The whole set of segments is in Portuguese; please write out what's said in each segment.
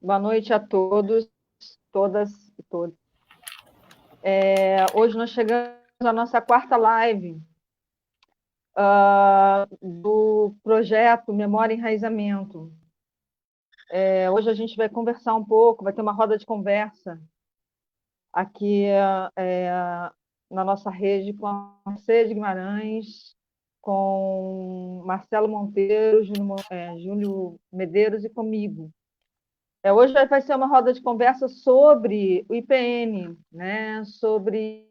Boa noite a todos, todas e todos. Hoje nós chegamos à nossa quarta live do projeto Memória e Enraizamento. Hoje a gente vai conversar um pouco, vai ter uma roda de conversa aqui na nossa rede com a Mercedes Guimarães, com Marcelo Monteiro, Júlio Medeiros e comigo. Hoje vai ser uma roda de conversa sobre o IPN, né? Sobre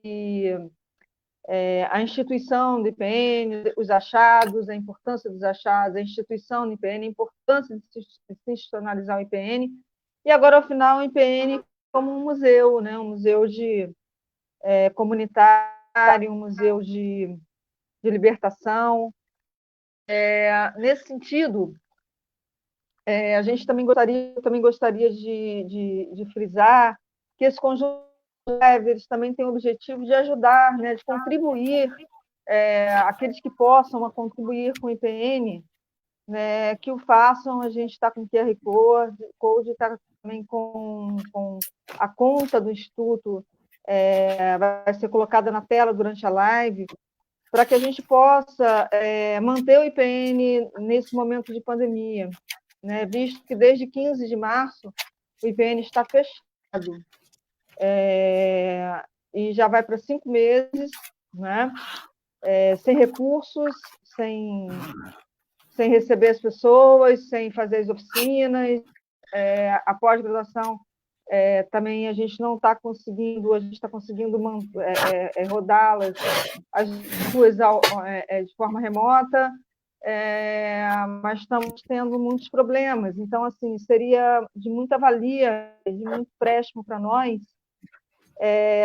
a instituição do IPN, os achados, a importância dos achados, a instituição do IPN, a importância de se institucionalizar o IPN, e agora, ao final, o IPN como um museu, né? Um museu comunitário, um museu de libertação. Nesse sentido, a gente também gostaria de frisar que esse conjunto de lives também tem o objetivo de ajudar, né, de contribuir, aqueles que possam contribuir com o IPN, né, que o façam. A gente está com o QR Code, está também com a conta do Instituto, vai ser colocada na tela durante a live, para que a gente possa manter o IPN nesse momento de pandemia, né? Visto que desde 15 de março o IPN está fechado, e já vai para 5 meses, né? Sem recursos, sem receber as pessoas, sem fazer as oficinas, a pós-graduação também a gente não está conseguindo, a gente está conseguindo rodá-las as duas de forma remota, mas estamos tendo muitos problemas. Então, assim, seria de muita valia, de muito empréstimo para nós,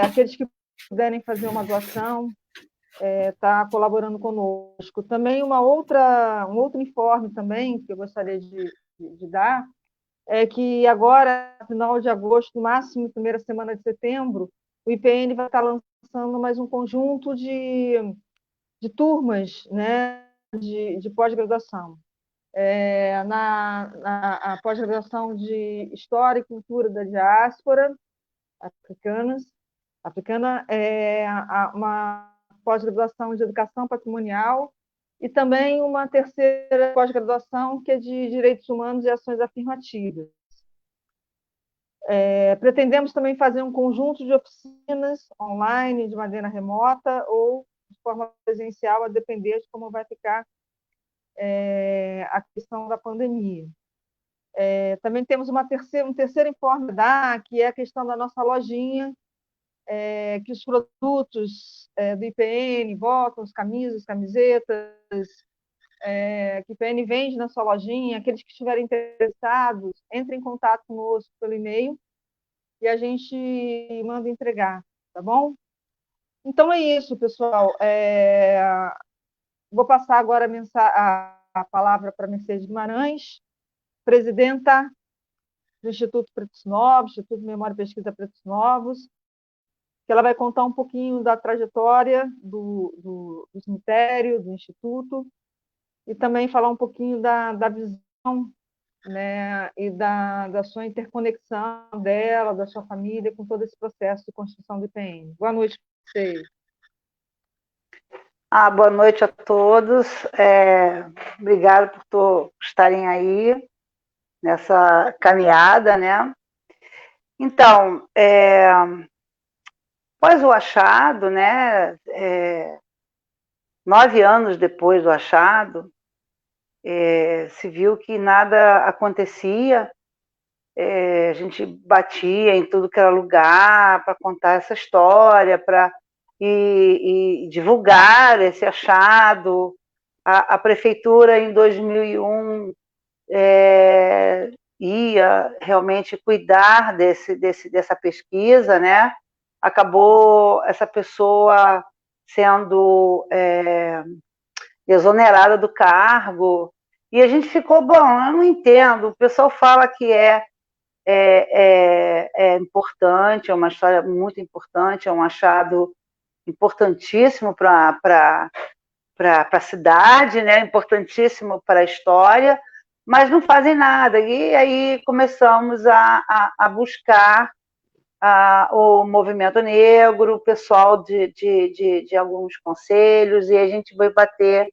aqueles que puderem fazer uma doação, tá colaborando conosco. Também um outro informe também que eu gostaria de dar é que agora, final de agosto, no máximo primeira semana de setembro, o IPN vai estar lançando mais um conjunto de turmas, né, de pós-graduação. A pós-graduação de História e Cultura da Diáspora africana é uma pós-graduação de Educação Patrimonial e também uma terceira pós-graduação que é de Direitos Humanos e Ações Afirmativas. Pretendemos também fazer um conjunto de oficinas online, de maneira remota ou de forma presencial, a depender de como vai ficar a questão da pandemia. Também temos um terceiro informe que é a questão da nossa lojinha, que os produtos do IPN, botões, camisas, camisetas, que o IPN vende na sua lojinha. Aqueles que estiverem interessados, entrem em contato conosco pelo e-mail e a gente manda entregar, tá bom? Então é isso, pessoal. Vou passar agora a palavra para a Mercedes Guimarães, presidenta do Instituto Pretos Novos, Instituto Memória e Pesquisa Pretos Novos, que ela vai contar um pouquinho da trajetória do cemitério, do Instituto, e também falar um pouquinho da visão, né, e da sua interconexão dela, da sua família, com todo esse processo de construção do IPN. Boa noite para vocês. Boa noite a todos. Obrigada por estarem aí nessa caminhada, né? Então, após o achado, né? 9 anos depois do achado, se viu que nada acontecia. A gente batia em tudo que era lugar para contar essa história, e divulgar esse achado. A prefeitura, em 2001, ia realmente cuidar dessa pesquisa, né? Acabou essa pessoa sendo exonerada do cargo, e a gente ficou, bom, eu não entendo, o pessoal fala que é importante, é uma história muito importante, é um achado importantíssimo para a cidade, né? Importantíssimo para a história, mas não fazem nada. E aí começamos a buscar o movimento negro, o pessoal de alguns conselhos, e a gente foi bater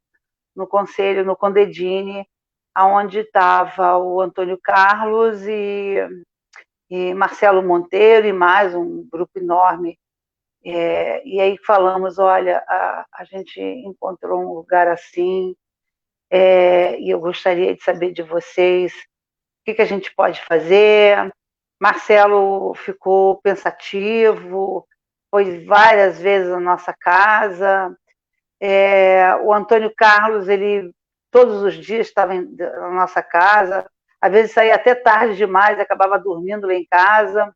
no conselho, no Condedini, onde estava o Antônio Carlos e Marcelo Monteiro e mais um grupo enorme. E aí falamos, olha, a gente encontrou um lugar assim, e eu gostaria de saber de vocês o que a gente pode fazer. Marcelo ficou pensativo, foi várias vezes à nossa casa. O Antônio Carlos, ele todos os dias estava na nossa casa, às vezes saía até tarde demais, acabava dormindo lá em casa.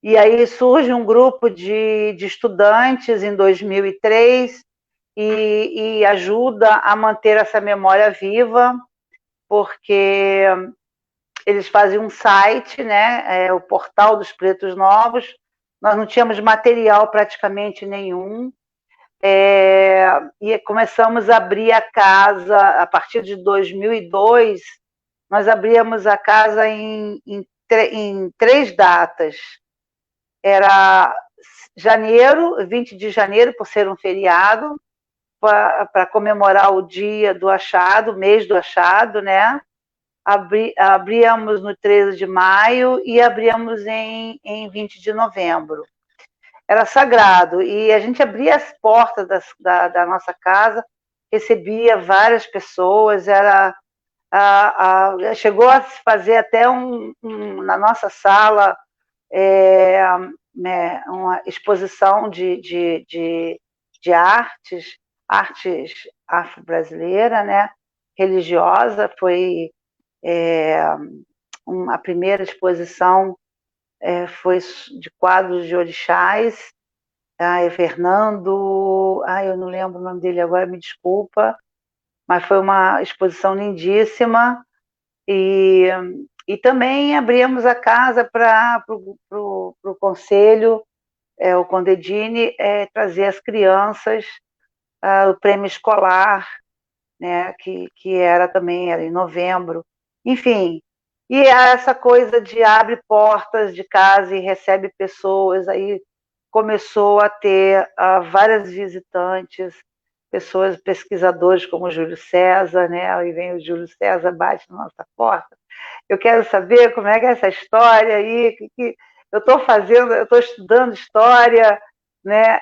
E aí surge um grupo de estudantes em 2003 e ajuda a manter essa memória viva, porque eles faziam um site, né, o Portal dos Pretos Novos. Nós não tínhamos material praticamente nenhum, e começamos a abrir a casa a partir de 2002. Nós abríamos a casa em 3 datas. Era janeiro, 20 de janeiro, por ser um feriado, para comemorar o dia do achado, mês do achado, né? Abríamos no 13 de maio e abríamos em 20 de novembro. Era sagrado, e a gente abria as portas da nossa casa, recebia várias pessoas, chegou a se fazer até na nossa sala uma exposição de artes afro-brasileira, né, religiosa. Foi a primeira exposição foi de quadros de orixás. Fernando, eu não lembro o nome dele agora, me desculpa, mas foi uma exposição lindíssima. E também abrimos a casa para o conselho, o Condedini, trazer as crianças, o prêmio escolar, né, que era em novembro. Enfim, e essa coisa de abre portas de casa e recebe pessoas, aí começou a ter várias visitantes, pessoas, pesquisadores como o Júlio César, né? Aí vem o Júlio César, bate na nossa porta. Eu quero saber como é que é essa história aí, que eu estou fazendo, eu estou estudando história, né?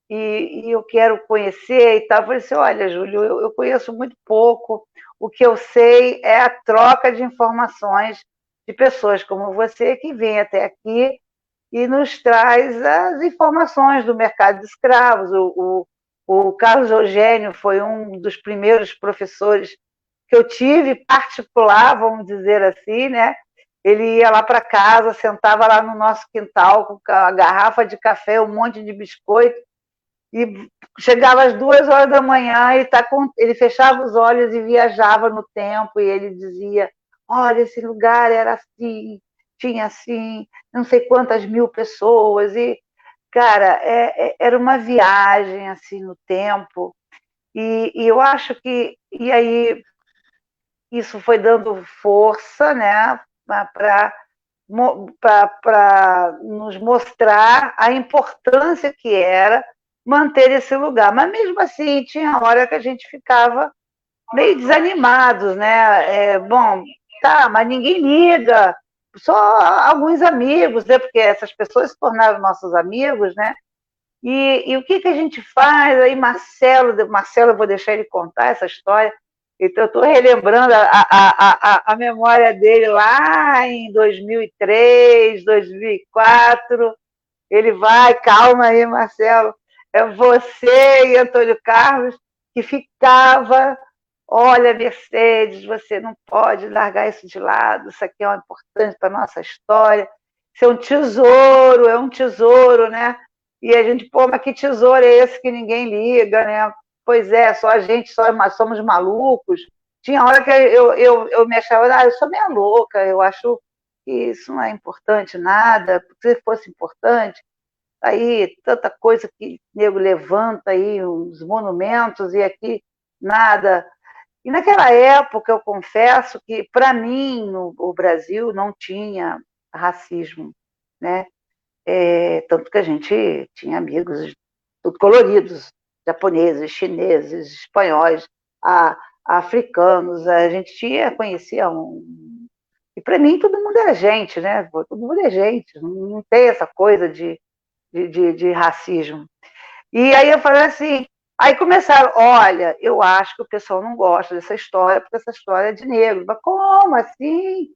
E eu quero conhecer e tal. Eu falei assim, olha, Júlio, eu conheço muito pouco, o que eu sei é a troca de informações de pessoas como você que vêm até aqui e nos traz as informações do mercado de escravos. O Carlos Eugênio foi um dos primeiros professores que eu tive particular, vamos dizer assim, né? Ele ia lá para casa, sentava lá no nosso quintal com a garrafa de café, um monte de biscoito, e chegava às 2 horas da manhã e ele fechava os olhos e viajava no tempo, e ele dizia, olha, esse lugar era assim, tinha assim, não sei quantas mil pessoas, e, cara, era uma viagem assim no tempo, e eu acho que, e aí isso foi dando força, né, para nos mostrar a importância que era manter esse lugar. Mas mesmo assim, tinha hora que a gente ficava meio desanimados, né? Bom, tá, mas ninguém liga, só alguns amigos, né? Porque essas pessoas se tornaram nossos amigos, né? E o que a gente faz? Aí Marcelo, eu vou deixar ele contar essa história. Então, eu estou relembrando a memória dele lá em 2003, 2004. Ele vai, calma aí, Marcelo. É você e Antônio Carlos que ficava, olha, Mercedes, você não pode largar isso de lado, isso aqui é importante para a nossa história. Isso é um tesouro, né? E a gente, pô, mas que tesouro é esse que ninguém liga, né? Pois é, só a gente, somos malucos. Tinha hora que eu me achava, eu sou meio louca, eu acho que isso não é importante nada, porque se fosse importante, aí tanta coisa que o nego levanta aí, uns monumentos, e aqui nada. E naquela época, eu confesso que, para mim, o Brasil não tinha racismo, né? Tanto que a gente tinha amigos tudo coloridos, japoneses, chineses, espanhóis, africanos, a gente conhecia E para mim todo mundo era gente, né? Todo mundo é gente, não tem essa coisa de racismo. E aí eu falei assim, aí começaram, olha, eu acho que o pessoal não gosta dessa história, porque essa história é de negro. Mas como assim?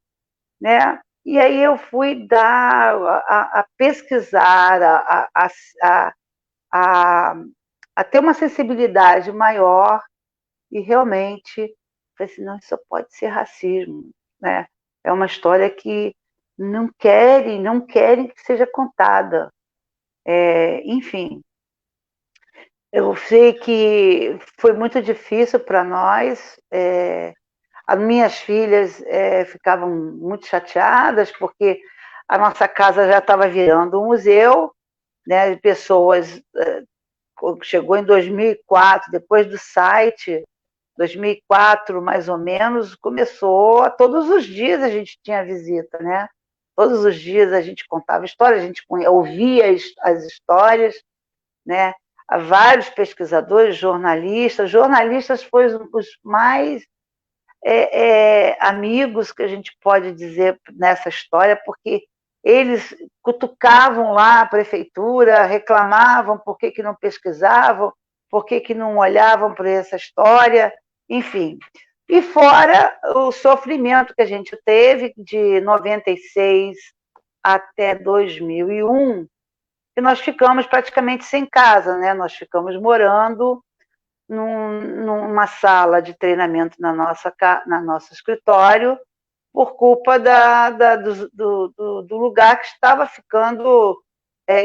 Né? E aí eu fui dar, a pesquisar, a, a, a ter uma sensibilidade maior e realmente falei assim, não, isso pode ser racismo, né? É uma história que não querem que seja contada. Enfim, eu sei que foi muito difícil para nós. As minhas filhas ficavam muito chateadas porque a nossa casa já estava virando um museu, né? Pessoas chegou em 2004, depois do site, 2004 mais ou menos, começou, todos os dias a gente tinha visita, né? Todos os dias a gente contava histórias, a gente ouvia as histórias, né? Há vários pesquisadores, jornalistas foram os mais amigos que a gente pode dizer nessa história, porque eles cutucavam lá a prefeitura, reclamavam por que não pesquisavam, por que não olhavam para essa história, enfim. E fora o sofrimento que a gente teve de 96 até 2001, que nós ficamos praticamente sem casa, né? Nós ficamos morando numa sala de treinamento na nosso escritório, por culpa do lugar que estava ficando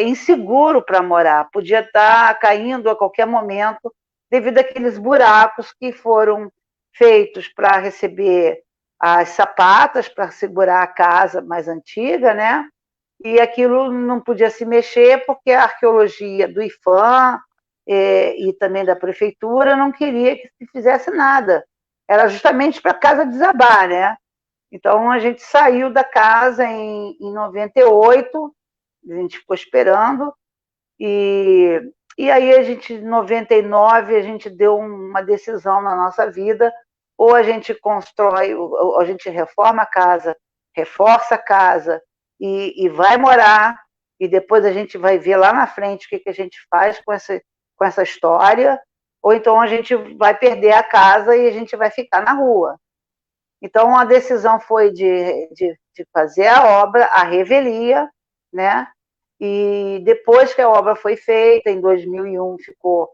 inseguro para morar. Podia estar caindo a qualquer momento, devido àqueles buracos que foram feitos para receber as sapatas, para segurar a casa mais antiga, né? E aquilo não podia se mexer porque a arqueologia do IFAM e também da prefeitura não queria que se fizesse nada. Era justamente para a casa desabar, né? Então a gente saiu da casa em 98, a gente ficou esperando, e aí a gente, em 99, a gente deu uma decisão na nossa vida, ou a gente constrói, ou a gente reforma a casa, reforça a casa e vai morar, e depois a gente vai ver lá na frente o que a gente faz com essa história, ou então a gente vai perder a casa e a gente vai ficar na rua. Então a decisão foi de fazer a obra, a revelia, né? E depois que a obra foi feita, em 2001, ficou...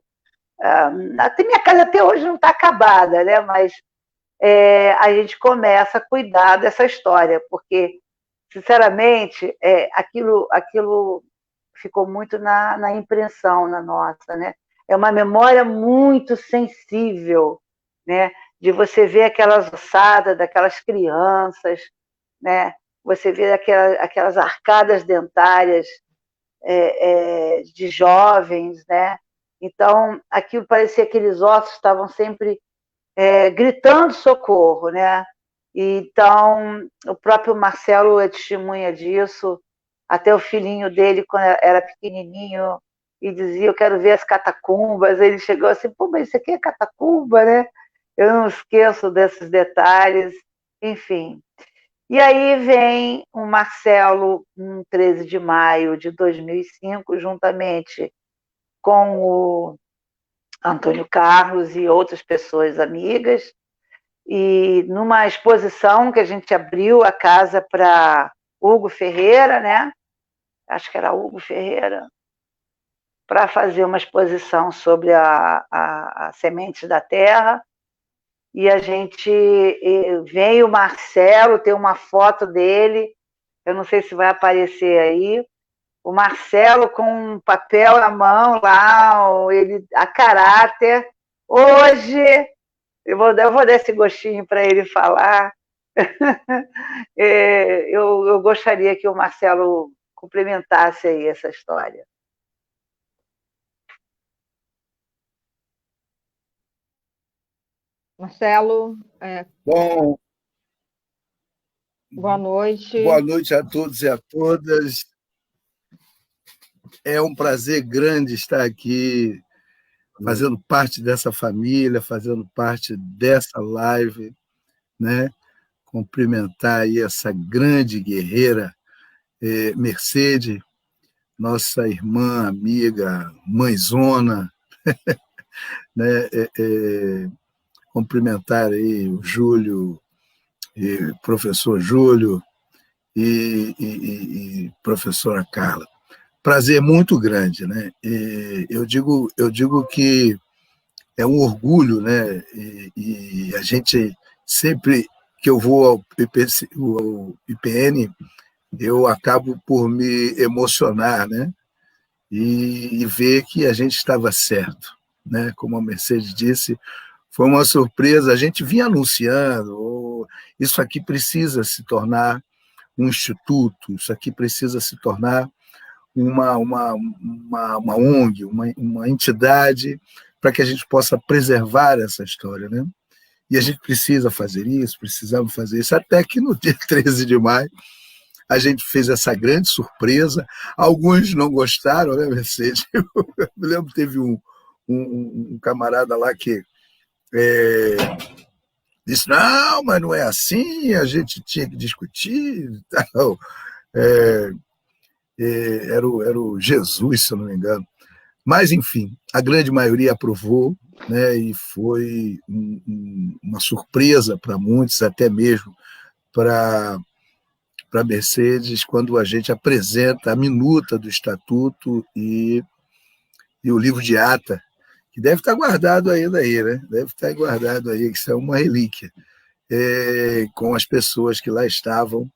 até minha casa até hoje não está acabada, né? Mas a gente começa a cuidar dessa história, porque, sinceramente, aquilo ficou muito na impressão, na nossa, né? É uma memória muito sensível, né? De você ver aquelas ossadas daquelas crianças, né? Você vê aquelas arcadas dentárias de jovens, né? Então, aquilo parecia que aqueles ossos estavam sempre gritando socorro, né? Então, o próprio Marcelo é testemunha disso, até o filhinho dele, quando era pequenininho, e dizia, eu quero ver as catacumbas, ele chegou assim, pô, mas isso aqui é catacumba, né? Eu não esqueço desses detalhes, enfim. E aí vem o Marcelo, em 13 de maio de 2005, juntamente com o Antônio Carlos e outras pessoas amigas, e numa exposição que a gente abriu a casa para Hugo Ferreira, né? Acho que era Hugo Ferreira, para fazer uma exposição sobre a Sementes da Terra. E a gente veio o Marcelo, tem uma foto dele, eu não sei se vai aparecer aí, o Marcelo com um papel na mão lá, ele a caráter. Hoje eu vou dar esse gostinho para ele falar. Eu gostaria que o Marcelo complementasse aí essa história. Marcelo, Bom, boa noite. Boa noite a todos e a todas. É um prazer grande estar aqui, fazendo parte dessa família, fazendo parte dessa live, né? Cumprimentar aí essa grande guerreira, Mercedes, nossa irmã, amiga, mãezona, né? Cumprimentar aí o Júlio, professor Júlio e professora Carla. Prazer muito grande, né? Eu digo que é um orgulho, né? E a gente sempre que eu vou ao IPN, eu acabo por me emocionar, né? E ver que a gente estava certo, né? Como a Mercedes disse, foi uma surpresa. A gente vinha anunciando, isso aqui precisa se tornar um instituto, isso aqui precisa se tornar uma ONG, uma entidade, para que a gente possa preservar essa história, né? E a gente precisa fazer isso, precisamos fazer isso, até que no dia 13 de maio a gente fez essa grande surpresa. Alguns não gostaram, né, Mercedes? Eu me lembro que teve um camarada lá que disse, não, mas não é assim, a gente tinha que discutir. Tal. Era o Jesus, se eu não me engano. Mas, enfim, a grande maioria aprovou, né, e foi uma surpresa para muitos, até mesmo para a Mercedes, quando a gente apresenta a minuta do Estatuto e o livro de ata, que deve estar guardado ainda aí, né? Deve estar guardado aí, que isso é uma relíquia, com as pessoas que lá estavam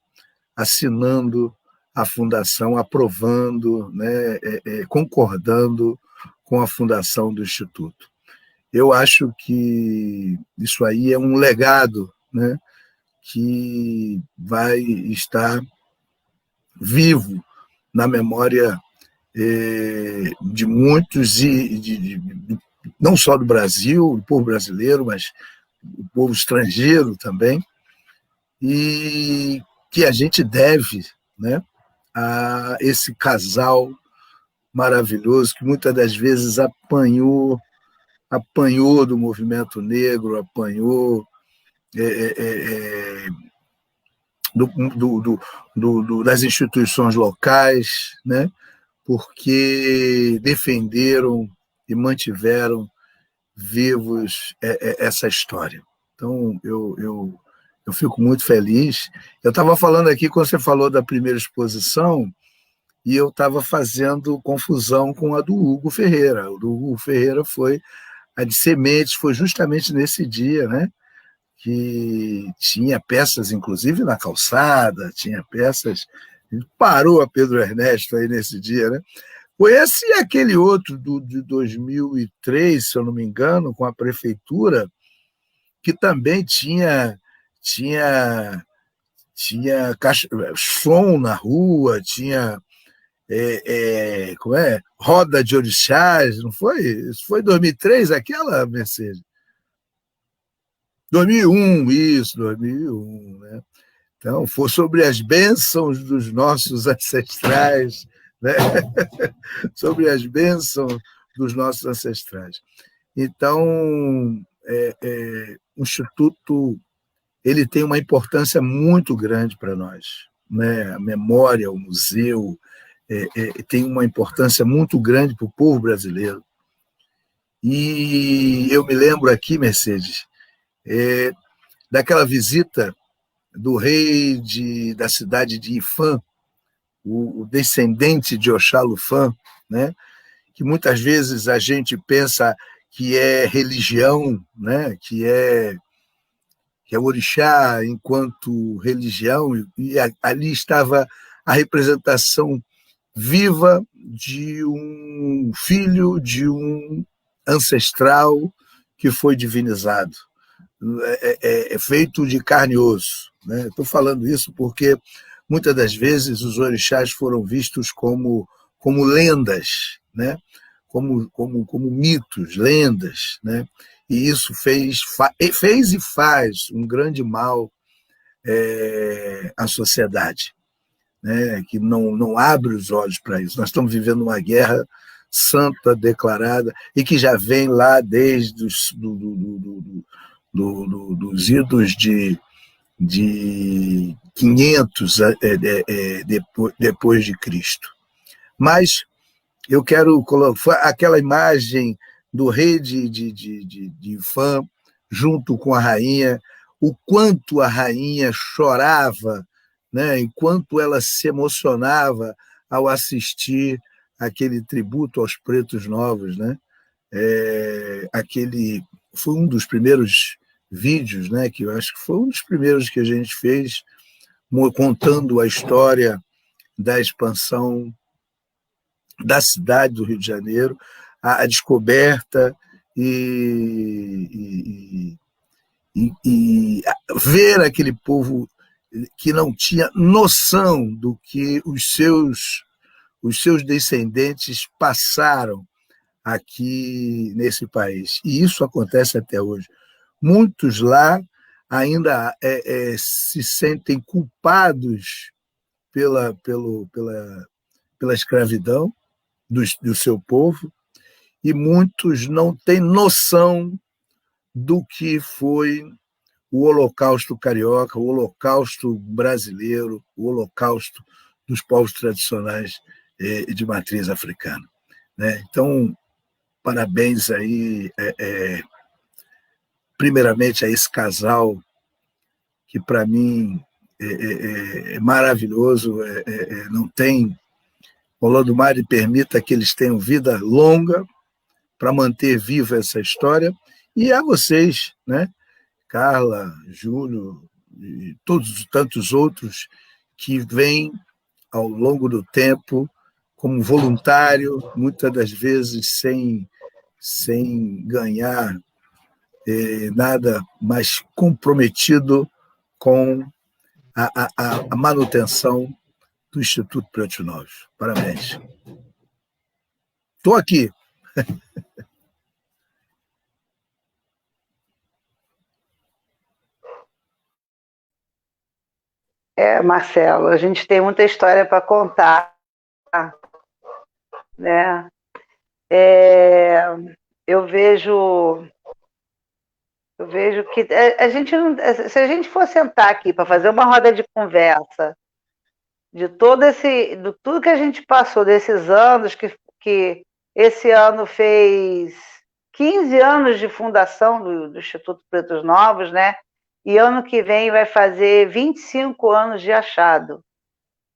assinando a fundação, aprovando, né, concordando com a fundação do Instituto. Eu acho que isso aí é um legado, né, que vai estar vivo na memória de muitos, não só do Brasil, do povo brasileiro, mas do povo estrangeiro também, e que a gente deve, né, a esse casal maravilhoso que muitas das vezes apanhou do movimento negro, apanhou das instituições locais, né, porque defenderam e mantiveram vivos essa história. Então, eu fico muito feliz. Eu estava falando aqui, quando você falou da primeira exposição, e eu estava fazendo confusão com a do Hugo Ferreira. O do Hugo Ferreira foi a de Sementes, foi justamente nesse dia, né, que tinha peças, inclusive, na calçada, tinha peças... Parou a Pedro Ernesto aí nesse dia, né? Foi esse e aquele outro de 2003, se eu não me engano, com a prefeitura, que também tinha som na rua, tinha como roda de orixás, não foi? Isso foi 2003, aquela, Mercedes? 2001, isso, 2001, né? Então, foi sobre as bênçãos dos nossos ancestrais, né? Sobre as bênçãos dos nossos ancestrais. Então, o Instituto ele tem uma importância muito grande para nós, né? A memória, o museu, tem uma importância muito grande para o povo brasileiro. E eu me lembro aqui, Mercedes, daquela visita do rei da cidade de Ifã, o descendente de Oxalufã, né? Que muitas vezes a gente pensa que é religião, né? que é o orixá enquanto religião, e ali estava a representação viva de um filho de um ancestral que foi divinizado, feito de carne e osso. Né? Estou falando isso porque muitas das vezes os orixás foram vistos como lendas, né? como mitos, lendas, né? E isso fez e faz um grande mal à sociedade, né? Que não abre os olhos para isso. Nós estamos vivendo uma guerra santa declarada e que já vem lá desde dos idos de 500 depois de Cristo. Mas eu quero colocar aquela imagem do rei de Ifã junto com a rainha, o quanto a rainha chorava, né, enquanto ela se emocionava ao assistir aquele tributo aos pretos novos, né? Foi um dos primeiros vídeos, né, que eu acho que foi um dos primeiros que a gente fez, contando a história da expansão da cidade do Rio de Janeiro, a descoberta e ver aquele povo que não tinha noção do que os seus descendentes passaram aqui nesse país. E isso acontece até hoje. Muitos lá ainda se sentem culpados pela escravidão do seu povo, e muitos não têm noção do que foi o Holocausto carioca, o Holocausto brasileiro, o Holocausto dos povos tradicionais de matriz africana, né? Então, parabéns aí, primeiramente, a esse casal, que para mim é maravilhoso, não tem... O Lodumare permita que eles tenham vida longa para manter viva essa história, e a vocês, né? Carla, Júlio e todos tantos outros que vêm ao longo do tempo como voluntário, muitas das vezes sem ganhar nada, mas comprometido com a manutenção do Instituto Pretos Novos. Parabéns. Estou aqui. Marcelo, a gente tem muita história para contar, né? Eu vejo que a gente não, se a gente for sentar aqui para fazer uma roda de conversa de tudo que a gente passou desses anos, que esse ano fez 15 anos de fundação do Instituto Pretos Novos, né? E ano que vem vai fazer 25 anos de achado.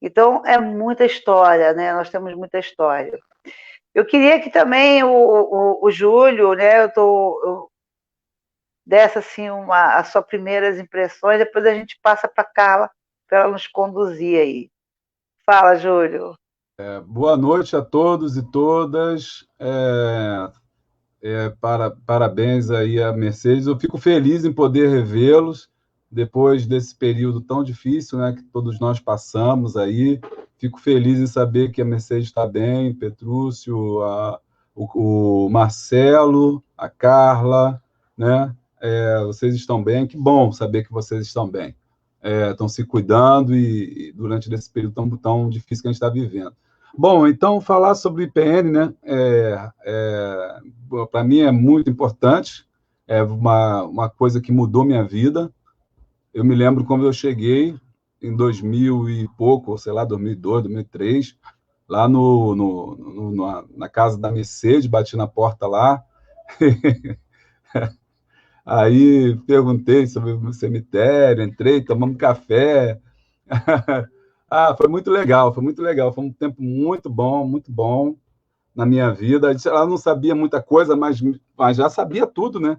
Então, é muita história, né? Nós temos muita história. Eu queria que também o Júlio, né, eu desse assim, as suas primeiras impressões, depois a gente passa para a Carla, para ela nos conduzir aí. Fala, Júlio. Boa noite a todos e todas. Parabéns aí a Mercedes. Eu fico feliz em poder revê-los depois desse período tão difícil, né, que todos nós passamos aí. Fico feliz em saber que a Mercedes está bem, Petrúcio, o Marcelo, a Carla, né? Vocês estão bem. Que bom saber que vocês estão bem. Estão se cuidando e durante esse período tão difícil que a gente está vivendo. Bom, então, falar sobre IPN, né, para mim é muito importante, é uma coisa que mudou minha vida. Eu me lembro quando eu cheguei, em 2000 e pouco, sei lá, 2002, 2003, lá na casa da Mercedes, bati na porta lá, aí perguntei sobre o cemitério, entrei, tomamos café. Foi muito legal, foi um tempo muito bom na minha vida. Ela não sabia muita coisa, mas já sabia tudo, né?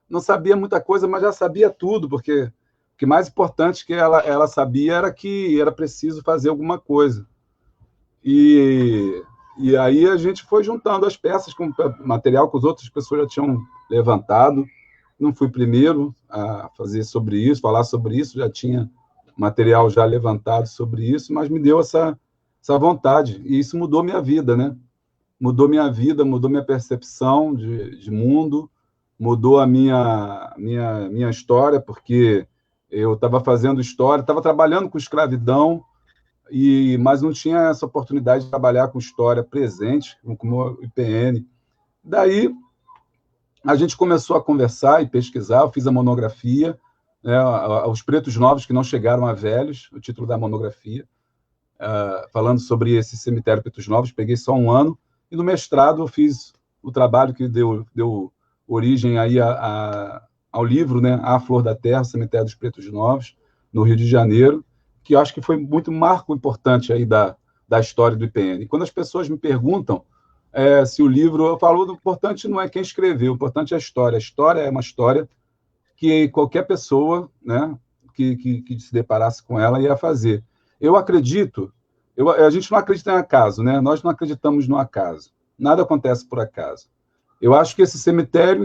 Não sabia muita coisa, mas já sabia tudo, porque o que mais importante que ela sabia era que era preciso fazer alguma coisa. E aí a gente foi juntando as peças com material que as outras pessoas já tinham levantado. Não fui primeiro a fazer sobre isso, falar sobre isso, já tinha material já levantado sobre isso, mas me deu essa vontade, e isso mudou minha vida, né? mudou minha vida, mudou minha percepção de mundo, mudou a minha história, porque eu estava fazendo história, estava trabalhando com escravidão, mas não tinha essa oportunidade de trabalhar com história presente, como o IPN. Daí, a gente começou a conversar e pesquisar, eu fiz a monografia, né, Os Pretos Novos que Não Chegaram a Velhos, o título da monografia, falando sobre esse cemitério Pretos Novos, peguei só 1 ano, e no mestrado eu fiz o trabalho que deu origem aí ao livro, né, A Flor da Terra, Cemitério dos Pretos Novos, no Rio de Janeiro, que eu acho que foi muito marco importante aí da história do IPN. E quando as pessoas me perguntam se o livro... Eu falo, o importante não é quem escreveu, o importante é a história. A história é uma história que qualquer pessoa, né, que se deparasse com ela ia fazer. Eu acredito... a gente não acredita em acaso, né? Nós não acreditamos no acaso. Nada acontece por acaso. Eu acho que esse cemitério,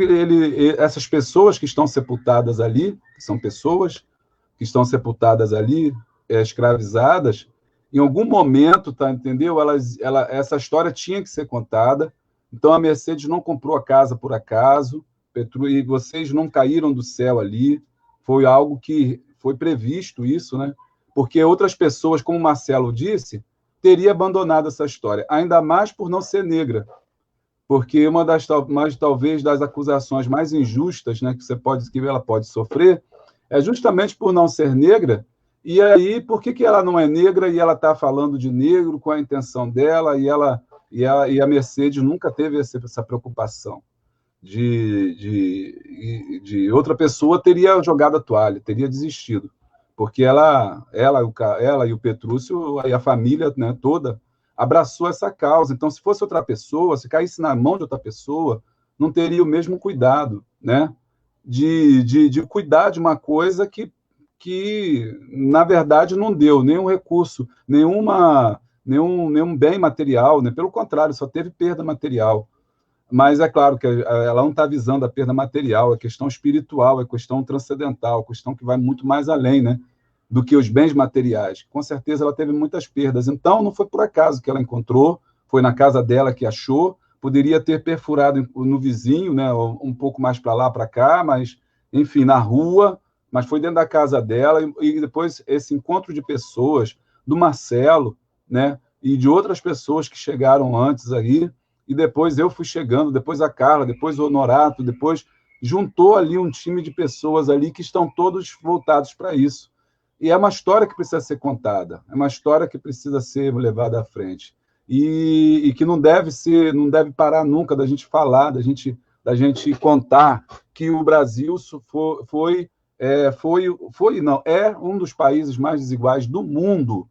essas pessoas que estão sepultadas ali, que são pessoas que estão sepultadas ali, escravizadas, em algum momento, tá, entendeu? Essa história tinha que ser contada. Então, a Mercedes não comprou a casa por acaso, e vocês não caíram do céu ali. Foi algo que foi previsto, isso, né? Porque outras pessoas, como o Marcelo disse, teria abandonado essa história, ainda mais por não ser negra. Porque uma talvez das acusações mais injustas, né, que ela pode sofrer é justamente por não ser negra. E aí, por que ela não é negra e ela está falando de negro com a intenção dela, e a Mercedes nunca teve essa preocupação de outra pessoa teria jogado a toalha, teria desistido, porque ela e o Petrúcio e a família, né, toda abraçou essa causa. Então, se fosse outra pessoa, se caísse na mão de outra pessoa, não teria o mesmo cuidado, né, de cuidar de uma coisa que na verdade, não deu nenhum recurso, nenhum bem material, né? Pelo contrário, só teve perda material. Mas é claro que ela não está visando a perda material, a questão espiritual, a questão transcendental, a questão que vai muito mais além, né, do que os bens materiais. Com certeza ela teve muitas perdas. Então, não foi por acaso que ela encontrou, foi na casa dela que achou, poderia ter perfurado no vizinho, né, um pouco mais para lá, para cá, mas, enfim, na rua, mas foi dentro da casa dela, e depois esse encontro de pessoas, do Marcelo, né, e de outras pessoas que chegaram antes aí, e depois eu fui chegando, depois a Carla, depois o Honorato, depois juntou ali um time de pessoas ali que estão todos voltados para isso. E é uma história que precisa ser contada, é uma história que precisa ser levada à frente, e que não deve parar nunca da gente falar, da gente contar que o Brasil é um dos países mais desiguais do mundo,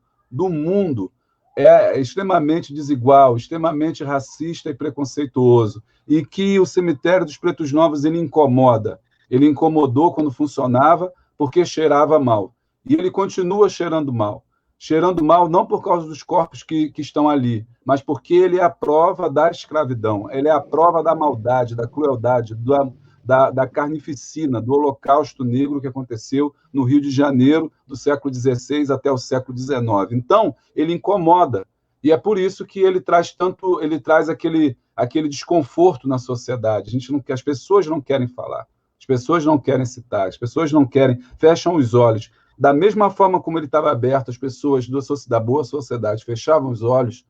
é extremamente desigual, extremamente racista e preconceituoso, e que o cemitério dos Pretos Novos ele incomoda. Ele incomodou quando funcionava porque cheirava mal, e ele continua cheirando mal não por causa dos corpos que estão ali, mas porque ele é a prova da escravidão, ele é a prova da maldade, da crueldade, da carnificina, do holocausto negro que aconteceu no Rio de Janeiro do século XVI até o século XIX. Então, ele incomoda, e é por isso que ele traz aquele desconforto na sociedade. As pessoas não querem falar, as pessoas não querem citar, as pessoas não querem, fecham os olhos. Da mesma forma como ele estava aberto, as pessoas da boa sociedade fechavam os olhos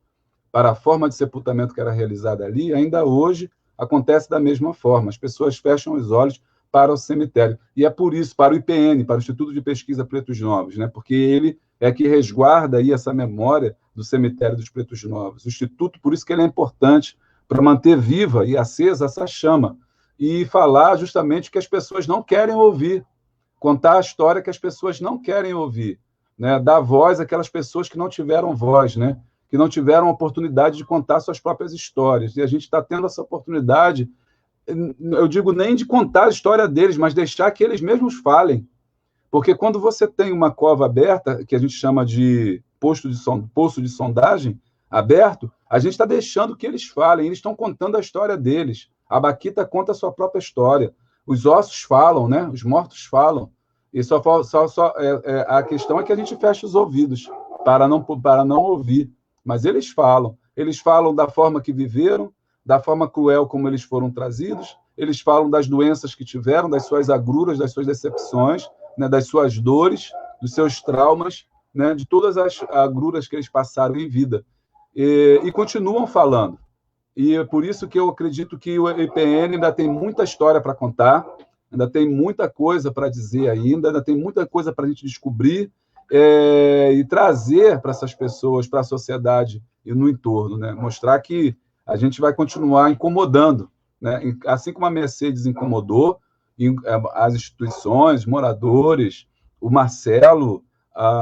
para a forma de sepultamento que era realizada ali, ainda hoje acontece da mesma forma. As pessoas fecham os olhos para o cemitério. E é por isso, para o IPN, para o Instituto de Pesquisa Pretos Novos, né? Porque ele é que resguarda aí essa memória do cemitério dos Pretos Novos. O Instituto, por isso que ele é importante, para manter viva e acesa essa chama, e falar justamente o que as pessoas não querem ouvir, contar a história que as pessoas não querem ouvir, né? Dar voz àquelas pessoas que não tiveram voz, né? Que não tiveram a oportunidade de contar suas próprias histórias. E a gente está tendo essa oportunidade, eu digo nem de contar a história deles, mas deixar que eles mesmos falem. Porque quando você tem uma cova aberta, que a gente chama de poço de sondagem aberto, a gente está deixando que eles falem, eles estão contando a história deles. A Baquita conta a sua própria história. Os ossos falam, né? Os mortos falam. E a questão é que a gente fecha os ouvidos para não ouvir. Mas eles falam, Eles falam da forma que viveram, da forma cruel como eles foram trazidos, eles falam das doenças que tiveram, das suas agruras, das suas decepções, né, das suas dores, dos seus traumas, né, de todas as agruras que eles passaram em vida. E continuam falando. E é por isso que eu acredito que o IPN ainda tem muita história para contar, ainda tem muita coisa para dizer ainda tem muita coisa para a gente descobrir e trazer para essas pessoas, para a sociedade e no entorno, né? Mostrar que a gente vai continuar incomodando, né? Assim como a Mercedes incomodou, as instituições, moradores, o Marcelo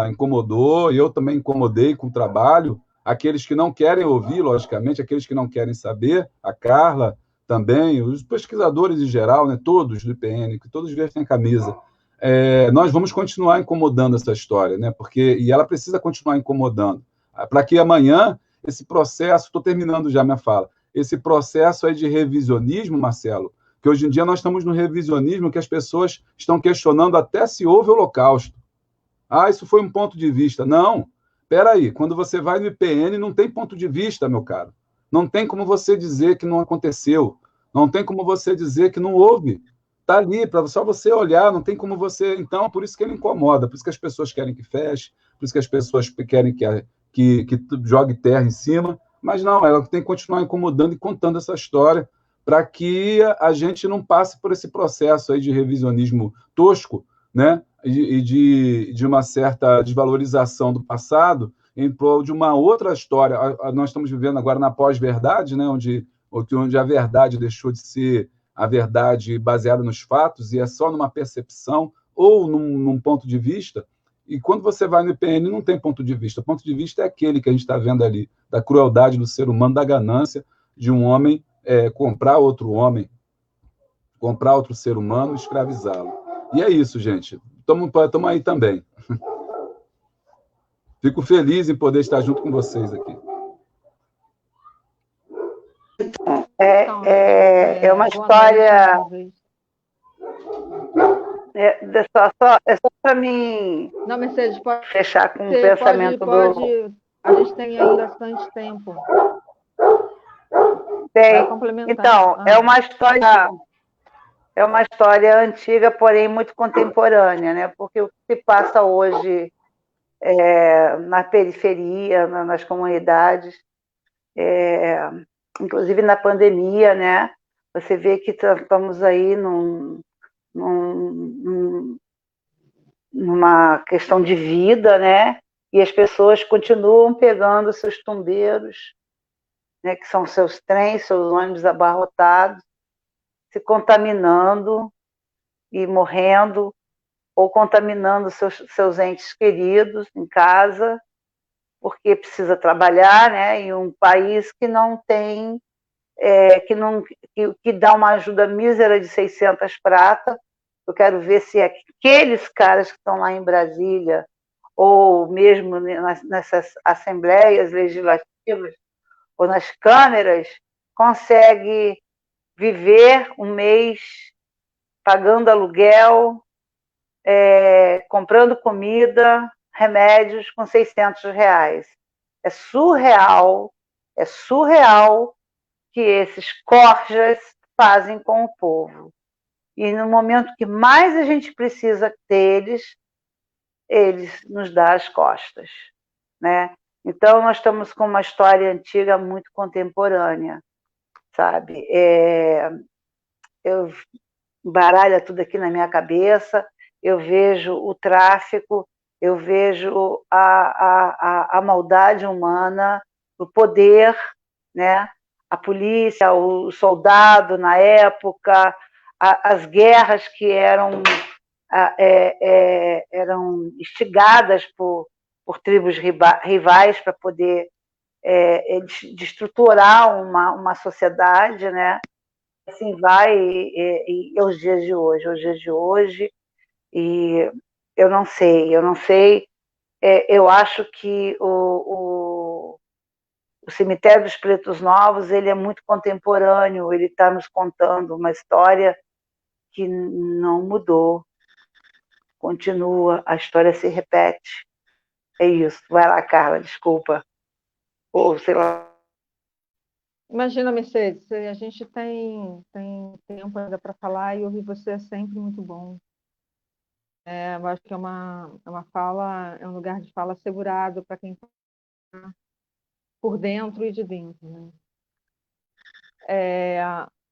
incomodou, e eu também incomodei com o trabalho, aqueles que não querem ouvir, logicamente, aqueles que não querem saber, a Carla também, os pesquisadores em geral, né, todos do IPN, que todos vestem a camisa. Nós vamos continuar incomodando essa história, né, e ela precisa continuar incomodando, para que amanhã esse processo, estou terminando já minha fala, esse processo aí de revisionismo, Marcelo, que hoje em dia nós estamos no revisionismo que as pessoas estão questionando até se houve holocausto. Isso foi um ponto de vista. Não, espera aí, quando você vai no IPN não tem ponto de vista, meu caro. Não tem como você dizer que não aconteceu, não tem como você dizer que não houve. Está ali, para só você olhar, não tem como você... Então, por isso que ele incomoda, por isso que as pessoas querem que feche, por isso que as pessoas querem que jogue terra em cima, mas não, ela tem que continuar incomodando e contando essa história para que a gente não passe por esse processo aí de revisionismo tosco, né? E de uma certa desvalorização do passado em prol de uma outra história. Nós estamos vivendo agora na pós-verdade, né? onde a verdade deixou de ser a verdade baseada nos fatos e é só numa percepção ou num ponto de vista. E quando você vai no IPN, não tem ponto de vista. O ponto de vista é aquele que a gente está vendo ali, da crueldade do ser humano, da ganância de um homem comprar outro homem, comprar outro ser humano e escravizá-lo. E é isso, gente. Estamos aí também. Fico feliz em poder estar junto com vocês aqui. É uma história... É só para mim... Não, Mercedes, pode fechar com o pensamento do... A gente tem ainda bastante tempo. Tem. Então, é uma história antiga, porém muito contemporânea, né? Porque o que se passa hoje na periferia, nas comunidades, inclusive na pandemia, né? Você vê que estamos aí numa questão de vida, né? E as pessoas continuam pegando seus tombeiros, né? Que são seus trens, seus ônibus abarrotados, se contaminando e morrendo, ou contaminando seus entes queridos em casa, porque precisa trabalhar, né? Em um país que não tem, que dá uma ajuda mísera de 600 pratas. Eu quero ver se aqueles caras que estão lá em Brasília, ou mesmo nessas assembleias legislativas, ou nas câmeras, conseguem viver um mês pagando aluguel, comprando comida, remédios com R$600. É surreal que esses corjas fazem com o povo. E no momento que mais a gente precisa deles, eles nos dão as costas, né? Então, nós estamos com uma história antiga muito contemporânea, sabe? Eu baralha tudo aqui na minha cabeça, eu vejo o tráfico, eu vejo a maldade humana, o poder, né? A polícia, o soldado na época, as guerras que eram instigadas por tribos rivais para poder destruturar uma sociedade, né? Assim vai e aos dias de hoje, e eu não sei, eu acho que o Cemitério dos Pretos Novos, ele é muito contemporâneo, ele está nos contando uma história que não mudou, continua, a história se repete, é isso. Vai lá, Carla, desculpa, ou sei lá. Imagina, Mercedes, a gente tem tempo ainda para falar e ouvir você é sempre muito bom. Eu acho que é uma fala, é um lugar de fala assegurado para quem está por dentro e de dentro, né?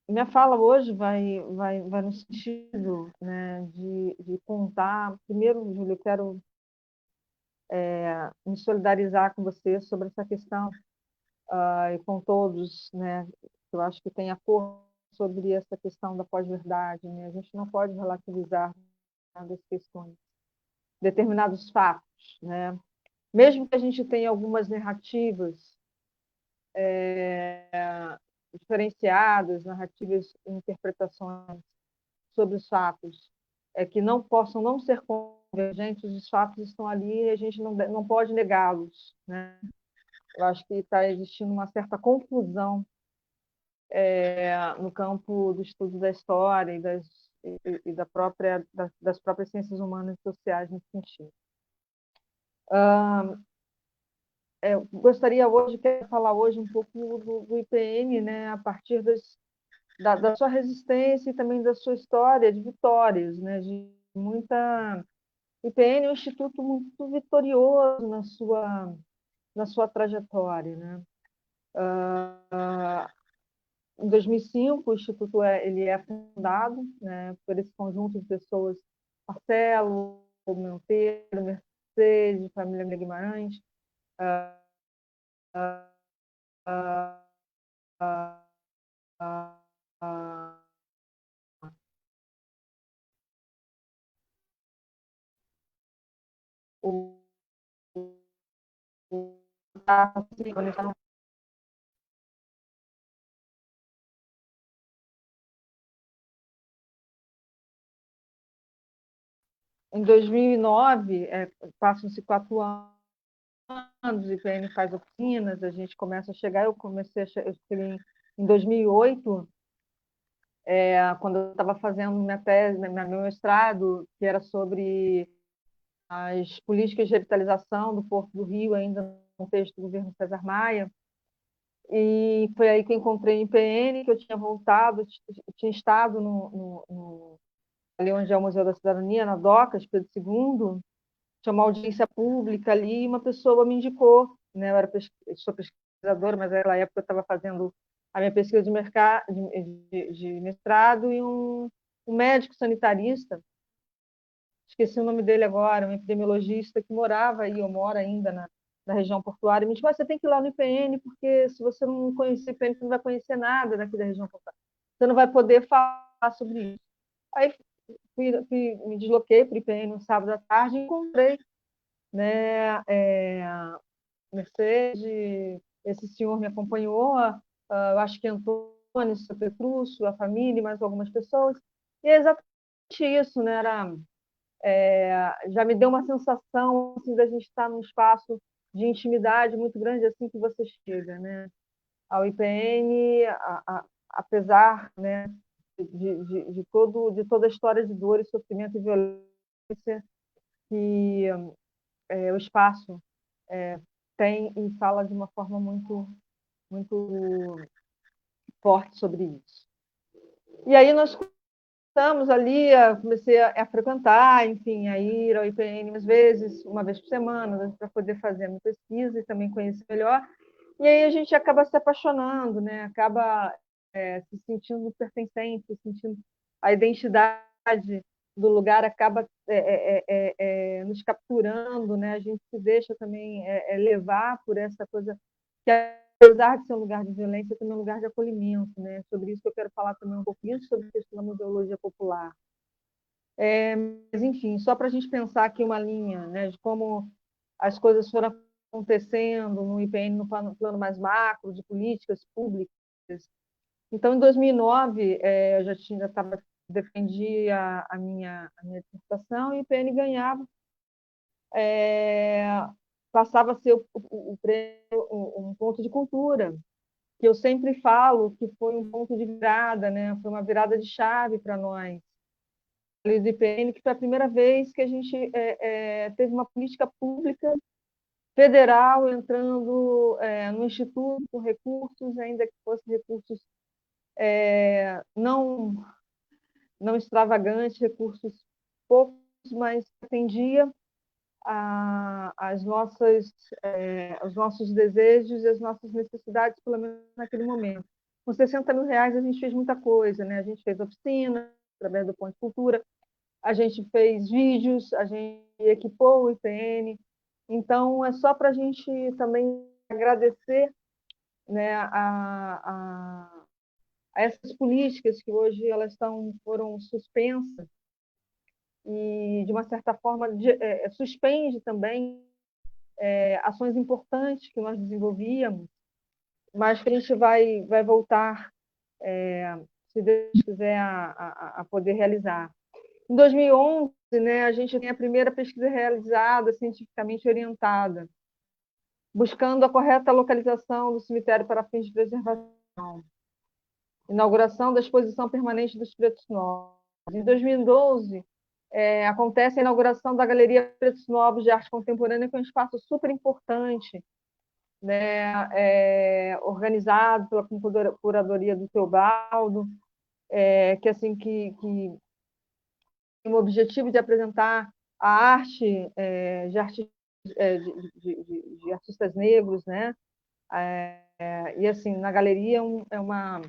Minha fala hoje vai no sentido, né, de contar. Primeiro, Júlio, eu quero me solidarizar com você sobre essa questão, e com todos, né, eu acho que tem acordo sobre essa questão da pós-verdade, né? A gente não pode relativizar determinadas questões, determinados fatos, né? Mesmo que a gente tenha algumas narrativas diferenciadas, narrativas e interpretações sobre os fatos, que não possam não ser convergentes, os fatos estão ali e a gente não pode negá-los, né? Eu acho que está existindo uma certa confusão no campo do estudo da história e das próprias ciências humanas e sociais nesse sentido. Eu gostaria hoje, quero falar hoje um pouco do IPN, né, a partir da sua resistência e também da sua história de vitórias, né, de muita... O IPN é um instituto muito vitorioso na sua trajetória, né? Em 2005, o Instituto ele é fundado, né, por esse conjunto de pessoas, Marcelo, Monteiro, Mercedes, família Guimarães, o, o, em 2009, passam-se 4 anos, o IPN faz oficinas, a gente começa a chegar, eu cheguei em 2008, quando eu estava fazendo minha tese, meu mestrado, que era sobre as políticas de revitalização do Porto do Rio, ainda no contexto do governo César Maia, e foi aí que eu encontrei o IPN, que eu tinha voltado, eu tinha estado ali onde é o Museu da Cidadania, na Docas, Pedro II, tinha uma audiência pública ali, e uma pessoa me indicou, né? Eu sou pesquisadora, mas naquela época eu estava fazendo a minha pesquisa de mestrado, e um médico sanitarista, esqueci o nome dele agora, um epidemiologista que morava aí, ou mora ainda na região portuária, me disse: você tem que ir lá no IPN, porque se você não conhecer o IPN, você não vai conhecer nada daqui da região portuária. Você não vai poder falar sobre isso. Aí me desloquei para o IPN no sábado à tarde e encontrei, né, Mercedes, esse senhor me acompanhou, eu acho que Antônio, seu Petrúcio, a família e mais algumas pessoas, e é exatamente isso, né? Já me deu uma sensação assim, da gente estar num espaço de intimidade muito grande assim que você chega, né? Ao IPN, apesar, né, de toda a história de dor e sofrimento e violência que o espaço tem e fala de uma forma muito forte sobre isso. E aí nós estamos ali, comecei a frequentar, enfim, a ir ao IPN às vezes, uma vez por semana, para poder fazer a minha pesquisa e também conhecer melhor. E aí a gente acaba se apaixonando, né? Acaba se sentindo pertencente, se sentindo a identidade do lugar acaba nos capturando, né? A gente se deixa também levar por essa coisa que, apesar de ser um lugar de violência, também é um lugar de acolhimento, né? Sobre isso que eu quero falar também um pouquinho, sobre a questão da museologia popular. Mas, enfim, só para a gente pensar aqui uma linha, né, de como as coisas foram acontecendo no IPN no plano mais macro, de políticas públicas. Então, em 2009, eu já defendi a minha dissertação, e o IPN ganhava, passava a ser o prêmio, um ponto de cultura, que eu sempre falo que foi um ponto de virada, né? Foi uma virada de chave para nós, do IPN, que foi a primeira vez que a gente teve uma política pública federal entrando no Instituto com recursos, ainda que fossem recursos não extravagantes, recursos poucos, mas atendia os nossos desejos e as nossas necessidades, pelo menos naquele momento. Com 60 mil reais a gente fez muita coisa, né? A gente fez oficina, através do Ponto de Cultura, a gente fez vídeos, a gente equipou o IPN. Então, é só para a gente também agradecer, né, a essas políticas que hoje elas foram suspensas e, de uma certa forma, suspende também ações importantes que nós desenvolvíamos, mas que a gente vai voltar, se Deus quiser, a poder realizar. Em 2011, né, a gente tem a primeira pesquisa realizada, cientificamente orientada, buscando a correta localização do cemitério para fins de preservação. Inauguração da exposição permanente dos Pretos Novos. Em 2012, acontece a inauguração da Galeria Pretos Novos de Arte Contemporânea, que é um espaço super importante, né, organizado pela curadoria do Teobaldo, que tem o objetivo de apresentar a arte de artistas negros, né? E assim, na galeria é uma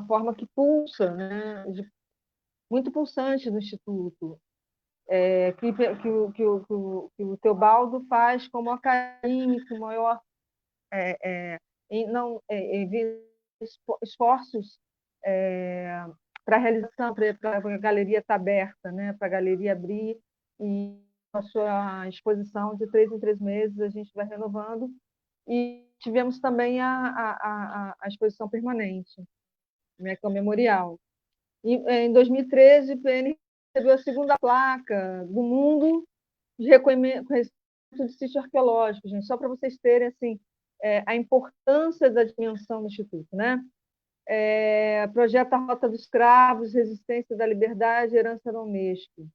forma que pulsa, né? Muito pulsante do Instituto, que o Teobaldo faz com o maior carinho, com o maior esforços para a realização, para a galeria estar aberta, né? Para a galeria abrir, e a sua exposição de 3 em 3 meses a gente vai renovando. E tivemos também a exposição permanente, né? Que é o memorial. E, em 2013, o PN recebeu a segunda placa do mundo de reconhecimento de sítio arqueológico, gente, só para vocês terem assim, a importância da dimensão do Instituto, né? Projeta a Rota dos Cravos, Resistência da Liberdade, Herança da Unesco.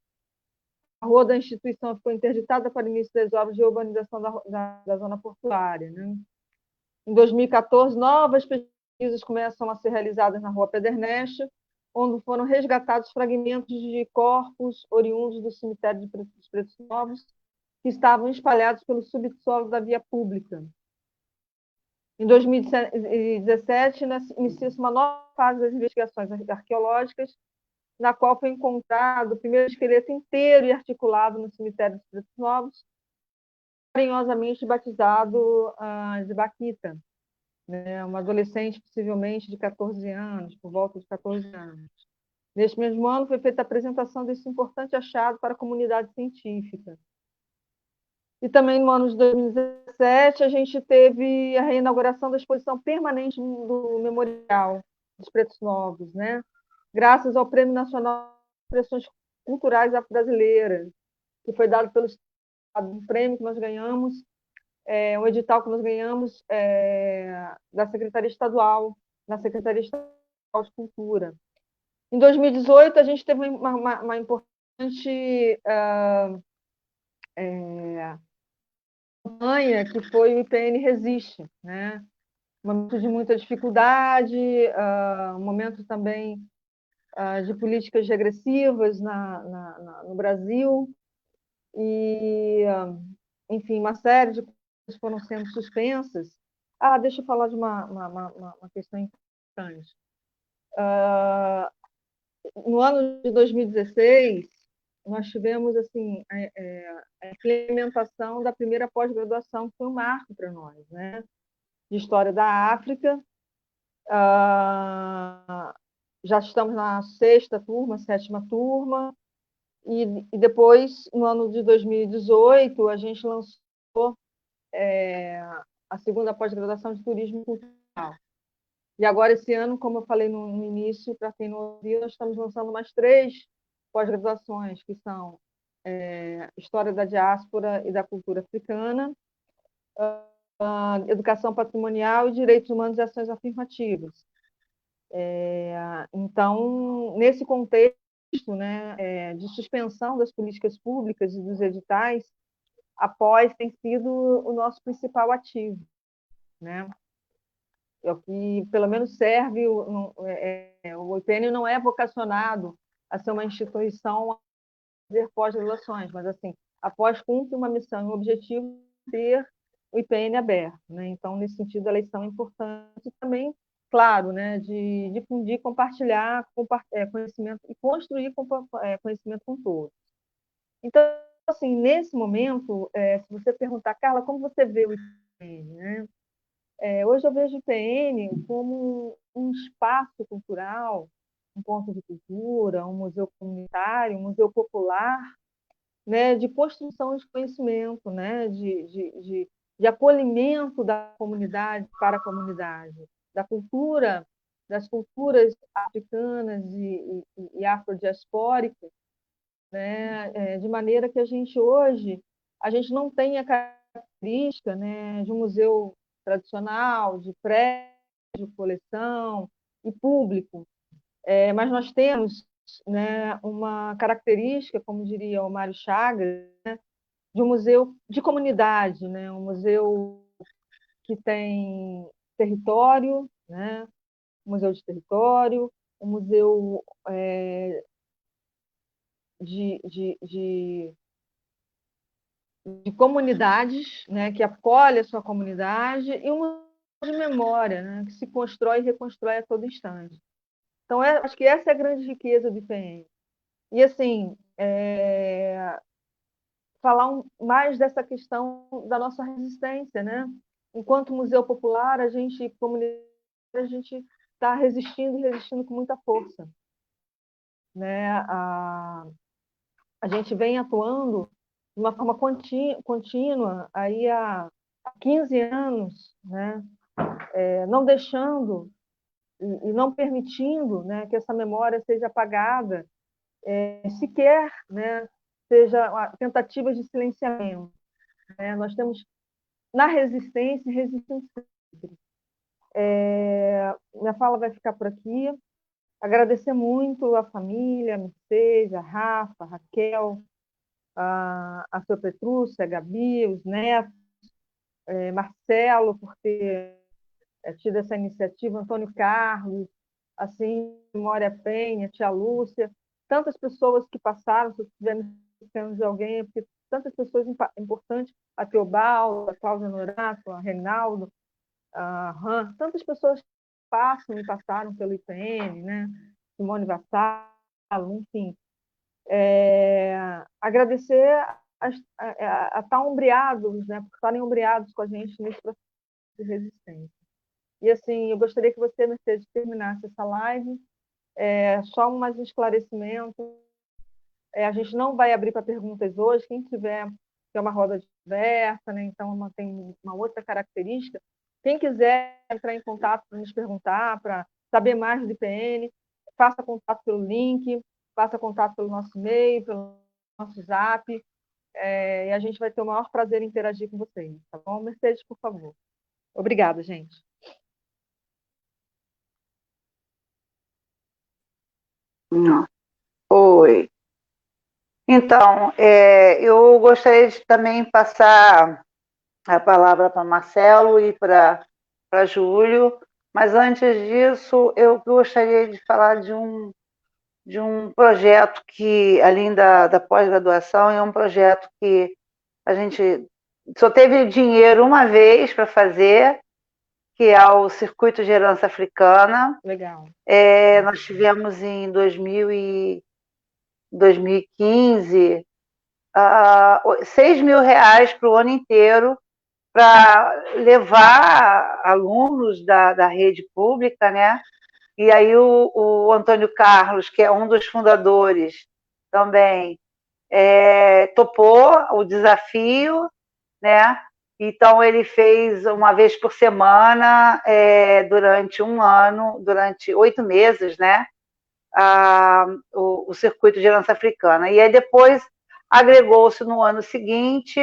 A rua da instituição ficou interditada para o início das obras de urbanização da zona portuária, né? Em 2014, novas pesquisas começam a ser realizadas na Rua Pederneixa, onde foram resgatados fragmentos de corpos oriundos do cemitério dos Pretos Novos, que estavam espalhados pelo subsolo da via pública. Em 2017, inicia-se uma nova fase das investigações arqueológicas, na qual foi encontrado o primeiro esqueleto inteiro e articulado no cemitério dos Pretos Novos, carinhosamente batizado de Baquita, né? Uma adolescente, possivelmente de 14 anos, por volta de 14 anos. Neste mesmo ano, foi feita a apresentação desse importante achado para a comunidade científica. E também, no ano de 2017, a gente teve a reinauguração da exposição permanente do Memorial dos Pretos Novos, né? Graças ao Prêmio Nacional de Expressões Culturais Afro-Brasileiras, que foi dado pelo Estado, um prêmio que nós ganhamos, um edital que nós ganhamos da Secretaria Estadual, na Secretaria Estadual de Cultura. Em 2018, a gente teve uma importante campanha, que foi o IPN Resiste, né? Um momento de muita dificuldade, um momento também de políticas regressivas no Brasil, e, enfim, uma série de coisas foram sendo suspensas. Deixa eu falar de uma questão importante. No ano de 2016, nós tivemos assim, a implementação da primeira pós-graduação, que foi um marco para nós, né? De História da África. Já estamos na 6ª turma, 7ª turma, e depois, no ano de 2018, a gente lançou a segunda pós-graduação de Turismo Cultural. E agora, esse ano, como eu falei no início, para quem não ouviu, nós estamos lançando mais 3 pós-graduações, que são História da Diáspora e da Cultura Africana, Educação Patrimonial e Direitos Humanos e Ações Afirmativas. Então, nesse contexto, né, de suspensão das políticas públicas e dos editais, a pós tem sido o nosso principal ativo, né? É o que, pelo menos, serve. O IPN não é vocacionado a ser uma instituição a fazer pós-graduações, mas, assim, a pós cumpre uma missão e um objetivo de ter o IPN aberto, né? Então, nesse sentido, a eleição é importante também, claro, né, de difundir, compartilhar conhecimento e construir conhecimento com todos. Então, assim, nesse momento, se você perguntar, Carla, como você vê o IPN, né? Hoje eu vejo o IPN como um espaço cultural, um ponto de cultura, um museu comunitário, um museu popular, né, de construção de conhecimento, né, de acolhimento da comunidade para a comunidade, das culturas africanas e afrodiaspóricas, né, de maneira que a gente hoje não tem a característica, né, de um museu tradicional, de prédio, coleção e público, mas nós temos, né, uma característica, como diria o Mário Chagas, né, de um museu de comunidade, né, um museu que tem território, né, um museu de território, um museu de comunidades, né, que acolhe a sua comunidade, e um museu de memória, né, que se constrói e reconstrói a todo instante. Então, acho que essa é a grande riqueza do IPN. E, assim, falar mais dessa questão da nossa resistência, né? Enquanto museu popular, a gente está resistindo e resistindo com muita força, né? A gente vem atuando de uma forma contínua aí há 15 anos, né? Não deixando e não permitindo, né, que essa memória seja apagada, sequer, né, seja tentativas de silenciamento, né? Nós temos na resistência e resistência sempre. Minha fala vai ficar por aqui. Agradecer muito a família, a Mercedes, a Rafa, a Raquel, a sua Petrúcia, a Gabi, os netos, Marcelo, por ter tido essa iniciativa, Antônio Carlos, assim, Memória Penha, tia Lúcia, tantas pessoas que passaram, se eu estiver me esquecendo de alguém, porque tantas pessoas importantes, a Teobaldo, a Cláudia Norato, a Reinaldo, a Han, tantas pessoas que passam e passaram pelo IPN, né? Simone Vassalo, enfim. Agradecer a estar ombreados, né? Por estarem ombreados com a gente nesse processo de resistência. E, assim, eu gostaria que você, Mercedes, terminasse essa live. Só mais um esclarecimento. A gente não vai abrir para perguntas hoje. Quem tiver, que é uma roda de conversa, né? Então tem uma outra característica. Quem quiser entrar em contato para nos perguntar, para saber mais do IPN, faça contato pelo link, faça contato pelo nosso e-mail, pelo nosso Zap, e a gente vai ter o maior prazer em interagir com vocês. Tá bom? Mercedes, por favor. Obrigada, gente. Não. Oi. Então, eu gostaria de também passar a palavra para Marcelo e para Júlio, mas antes disso, eu gostaria de falar de um projeto que, além da pós-graduação, é um projeto que a gente só teve dinheiro uma vez para fazer, que é o Circuito de Herança Africana. Legal. Nós tivemos em 2015 R$6.000 para o ano inteiro para levar alunos da rede pública, né? E aí o Antônio Carlos, que é um dos fundadores também, topou o desafio, né? Então ele fez uma vez por semana, durante um ano, durante 8 meses, né? O Circuito de Herança Africana. E aí depois agregou-se no ano seguinte.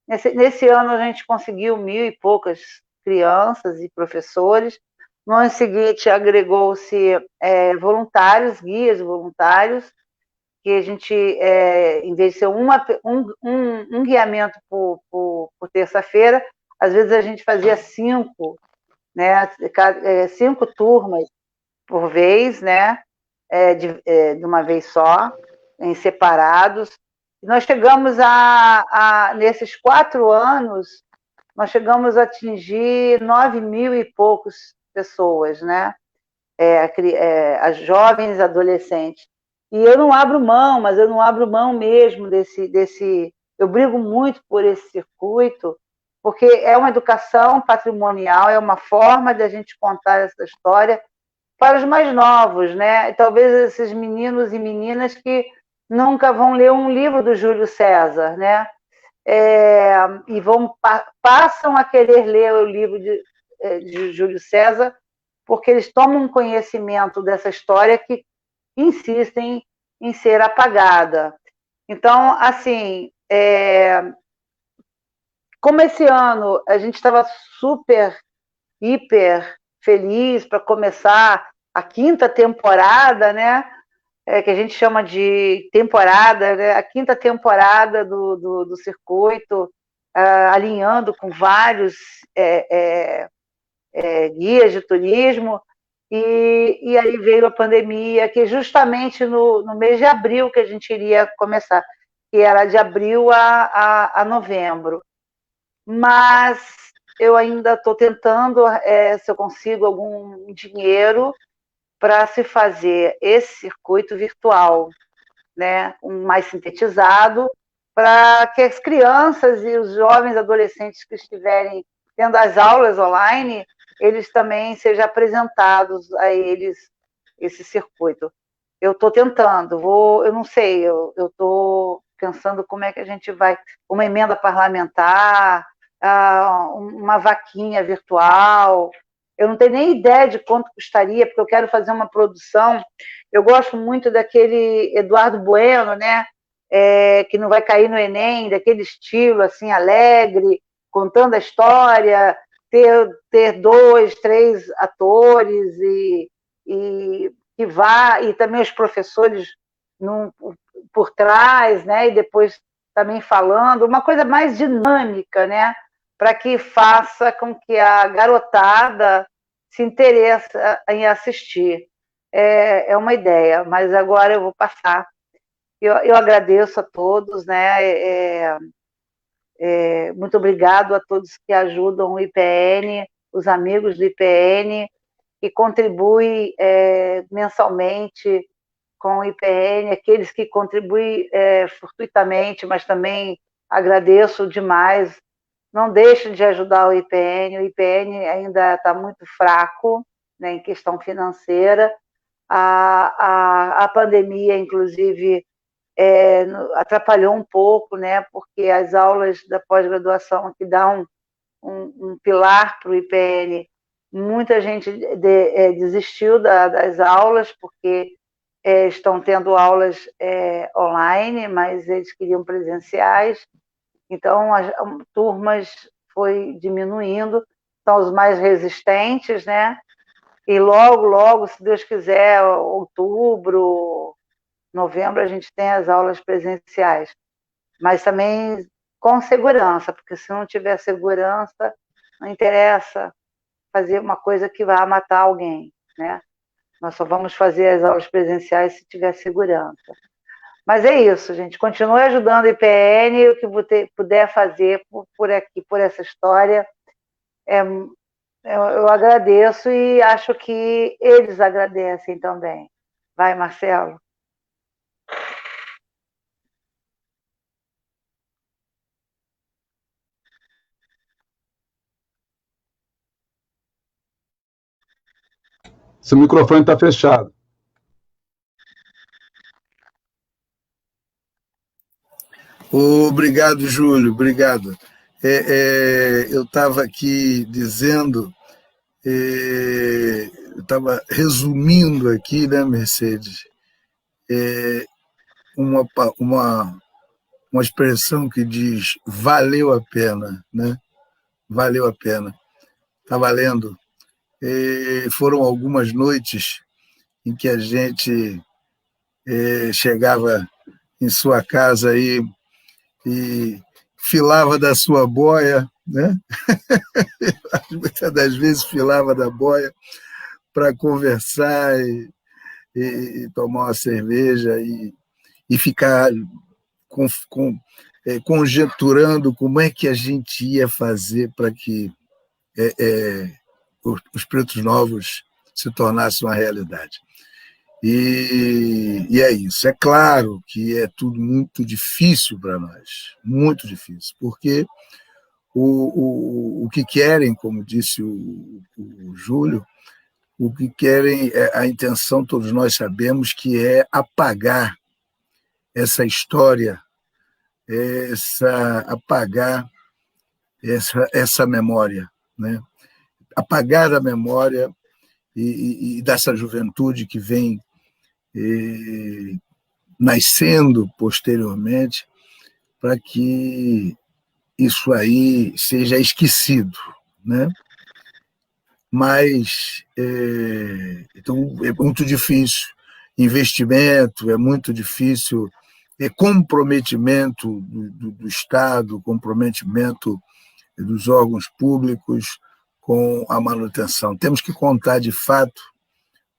Nesse ano a gente conseguiu 1.000 e poucas crianças e professores. No ano seguinte agregou-se voluntários, guias voluntários, que a gente, em vez de ser um guiamento por terça-feira, às vezes a gente fazia 5, né, 5 turmas por vez, né, de uma vez só, em separados. Nós chegamos nesses 4 anos, nós chegamos a atingir 9.000 e poucos pessoas, né? As jovens, adolescentes. E eu não abro mão, mas eu não abro mão mesmo desse. Eu brigo muito por esse circuito, porque é uma educação patrimonial, é uma forma de a gente contar essa história para os mais novos, né? Talvez esses meninos e meninas que nunca vão ler um livro do Júlio César, né? E passam a querer ler o livro de Júlio César, porque eles tomam conhecimento dessa história que insistem em ser apagada. Então, assim, como esse ano a gente estava super, hiper feliz para começar a 5ª temporada, né? Que a gente chama de temporada, né? A 5ª temporada do circuito, alinhando com vários guias de turismo, e aí veio a pandemia, que justamente no mês de abril que a gente iria começar, que era de abril a novembro. Mas eu ainda estou tentando, se eu consigo algum dinheiro para se fazer esse circuito virtual, né, mais sintetizado, para que as crianças e os jovens adolescentes que estiverem tendo as aulas online, eles também sejam apresentados a eles esse circuito. Eu estou tentando, eu não sei, eu estou pensando como é que a gente vai, uma emenda parlamentar, uma vaquinha virtual. Eu não tenho nem ideia de quanto custaria, porque eu quero fazer uma produção. Eu gosto muito daquele Eduardo Bueno, né? Que não vai cair no Enem, daquele estilo assim alegre, contando a história, ter 2, 3 atores e também os professores por trás, né? E depois também falando, uma coisa mais dinâmica, né? Para que faça com que a garotada se interesse em assistir. É uma ideia, mas agora eu vou passar. Eu agradeço a todos, né? Muito obrigado a todos que ajudam o IPN, os amigos do IPN, que contribuem mensalmente com o IPN, aqueles que contribuem fortuitamente, mas também agradeço demais. Não deixem de ajudar o IPN ainda está muito fraco, né, em questão financeira. A pandemia, inclusive, atrapalhou um pouco, né, porque as aulas da pós-graduação que dão um pilar para o IPN, muita gente desistiu das aulas, porque estão tendo aulas online, mas eles queriam presenciais. Então, as turmas foi diminuindo, são os mais resistentes, né? E logo, se Deus quiser, outubro, novembro, a gente tem as aulas presenciais. Mas também com segurança, porque se não tiver segurança, não interessa fazer uma coisa que vá matar alguém, né? Nós só vamos fazer as aulas presenciais se tiver segurança. Mas é isso, gente. Continue ajudando o IPN, o que puder fazer por aqui, por essa história. Eu agradeço e acho que eles agradecem também. Vai, Marcelo. Seu microfone está fechado. Obrigado, Júlio, obrigado. Eu estava aqui dizendo, eu estava resumindo aqui, né, Mercedes, uma expressão que diz valeu a pena, né? Valeu a pena. Está valendo. Foram algumas noites em que a gente chegava em sua casa aí e filava da sua boia, né? Muitas das vezes filava da boia para conversar e tomar uma cerveja e ficar conjecturando como é que a gente ia fazer para que os Pretos Novos se tornassem uma realidade. E é isso. É claro que é tudo muito difícil para nós, muito difícil, porque o que querem, como disse o Júlio, o que querem, a intenção, todos nós sabemos, que é apagar essa história, apagar essa memória, né? Apagar a memória e dessa juventude que vem nascendo posteriormente, para que isso aí seja esquecido, né? Mas então é muito difícil investimento, é muito difícil comprometimento do Estado, comprometimento dos órgãos públicos com a manutenção. Temos que contar, de fato,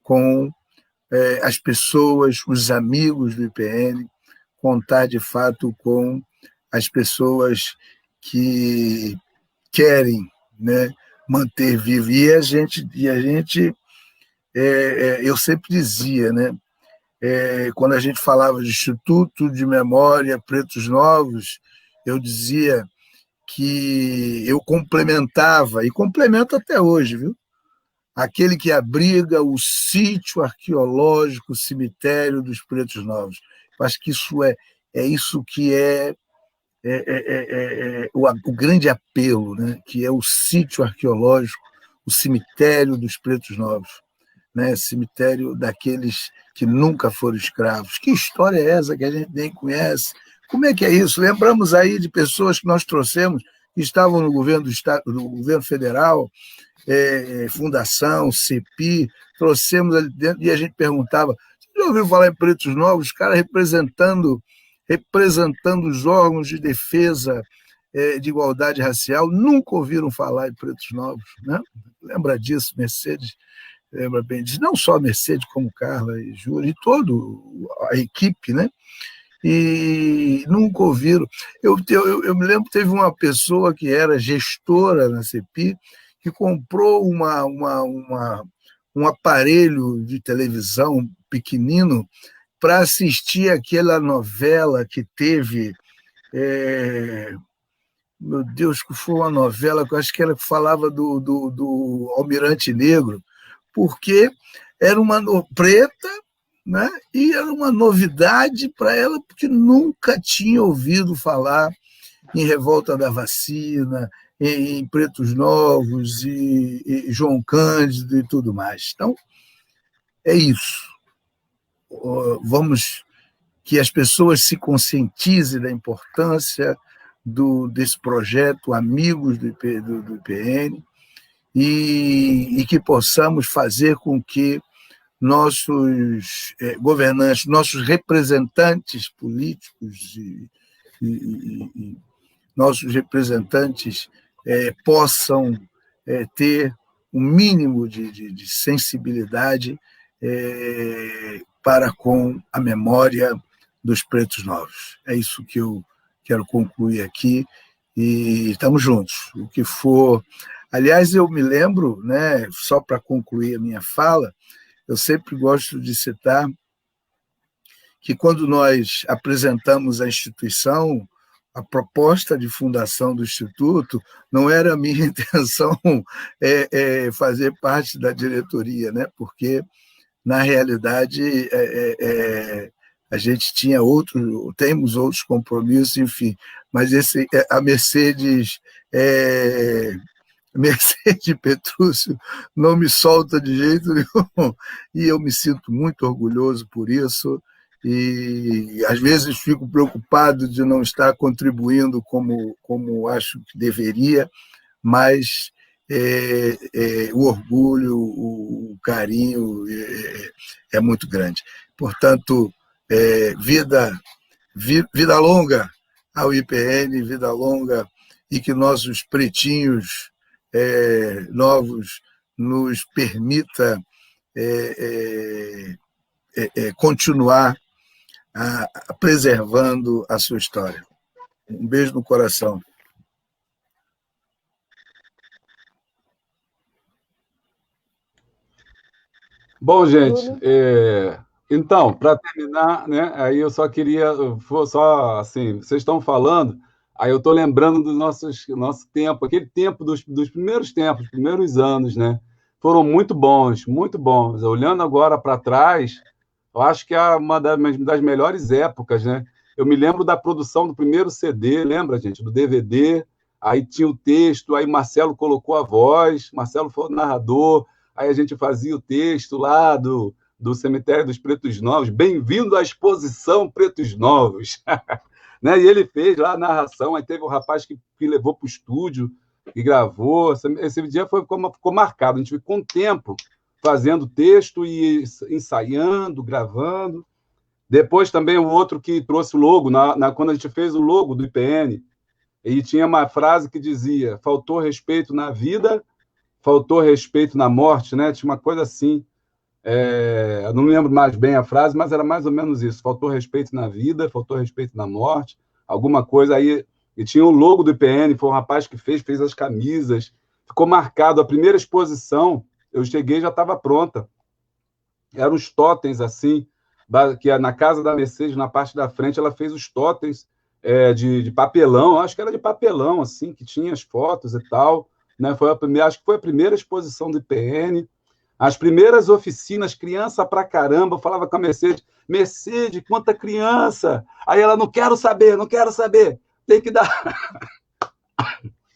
com as pessoas, os amigos do IPN, contar, de fato, com as pessoas que querem, né, manter vivo. E a gente eu sempre dizia, né, quando a gente falava de Instituto de Memória Pretos Novos, eu dizia que eu complementava, e complemento até hoje, viu? Aquele que abriga o sítio arqueológico, o cemitério dos Pretos Novos. Eu acho que isso é isso que o grande apelo, né? Que é o sítio arqueológico, o cemitério dos Pretos Novos, né? Cemitério daqueles que nunca foram escravos. Que história é essa que a gente nem conhece? Como é que é isso? Lembramos aí de pessoas que nós trouxemos, que estavam no governo do Estado, no governo federal, Fundação, CEPI, trouxemos ali dentro e a gente perguntava: você já ouviu falar em Pretos Novos? Os caras representando os órgãos de defesa de igualdade racial, nunca ouviram falar em Pretos Novos, né? Lembra disso, Mercedes? Lembra bem disso? Não só Mercedes, como Carla e Júlia, e toda a equipe, né? E nunca ouviram. Eu me lembro que teve uma pessoa que era gestora na CEPI, que comprou um aparelho de televisão pequenino para assistir aquela novela que teve, meu Deus, que foi uma novela que eu acho que ela falava do Almirante Negro, porque era uma preta, né? E era uma novidade para ela, porque nunca tinha ouvido falar em Revolta da Vacina, em Pretos Novos, e João Cândido e tudo mais. Então, é isso. Vamos que as pessoas se conscientizem da importância desse projeto Amigos do IPN e que possamos fazer com que nossos governantes, nossos representantes políticos e nossos representantes possam ter um mínimo de sensibilidade para com a memória dos Pretos Novos. É isso que eu quero concluir aqui e estamos juntos. O que for... Aliás, eu me lembro, né, só para concluir a minha fala, eu sempre gosto de citar que quando nós apresentamos a instituição, a proposta de fundação do Instituto, não era a minha intenção fazer parte da diretoria, né? Porque, na realidade, a gente temos outros compromissos, enfim, mas a Mercedes Petrúcio não me solta de jeito nenhum, e eu me sinto muito orgulhoso por isso, e às vezes fico preocupado de não estar contribuindo como acho que deveria, mas o orgulho, o carinho é muito grande. Portanto, vida Vida longa ao IPN, vida longa, e que nossos pretinhos novos nos permita continuar preservando a sua história. Um beijo no coração. Bom, gente, então, para terminar, né, aí eu só queria, assim, vocês estão falando, aí eu estou lembrando do nosso tempo, aquele tempo dos primeiros tempos, primeiros anos, né, foram muito bons, muito bons. Olhando agora para trás, eu acho que é uma das melhores épocas, né? Eu me lembro da produção do primeiro CD, lembra, gente, do DVD, aí tinha o texto, aí Marcelo colocou a voz, Marcelo foi o narrador, aí a gente fazia o texto lá do Cemitério dos Pretos Novos, bem-vindo à exposição Pretos Novos, né? E ele fez lá a narração, aí teve um rapaz que levou para o estúdio e gravou. Esse dia ficou marcado, a gente ficou um tempo fazendo texto e ensaiando, gravando. Depois também o outro que trouxe o logo, quando a gente fez o logo do IPN, e tinha uma frase que dizia: faltou respeito na vida, faltou respeito na morte, né? Tinha uma coisa assim. Eu não lembro mais bem a frase, mas era mais ou menos isso. Faltou respeito na vida, faltou respeito na morte, alguma coisa aí. E tinha o logo do IPN, foi um rapaz que fez as camisas, ficou marcado. A primeira exposição, eu cheguei e já estava pronta. Eram os totens, assim, que na casa da Mercedes, na parte da frente, ela fez os totens de papelão, acho que era de papelão, assim, que tinha as fotos e tal, né? Acho que foi a primeira exposição do IPN. As primeiras oficinas, criança pra caramba, eu falava com a Mercedes, quanta criança! Aí ela, não quero saber, tem que dar...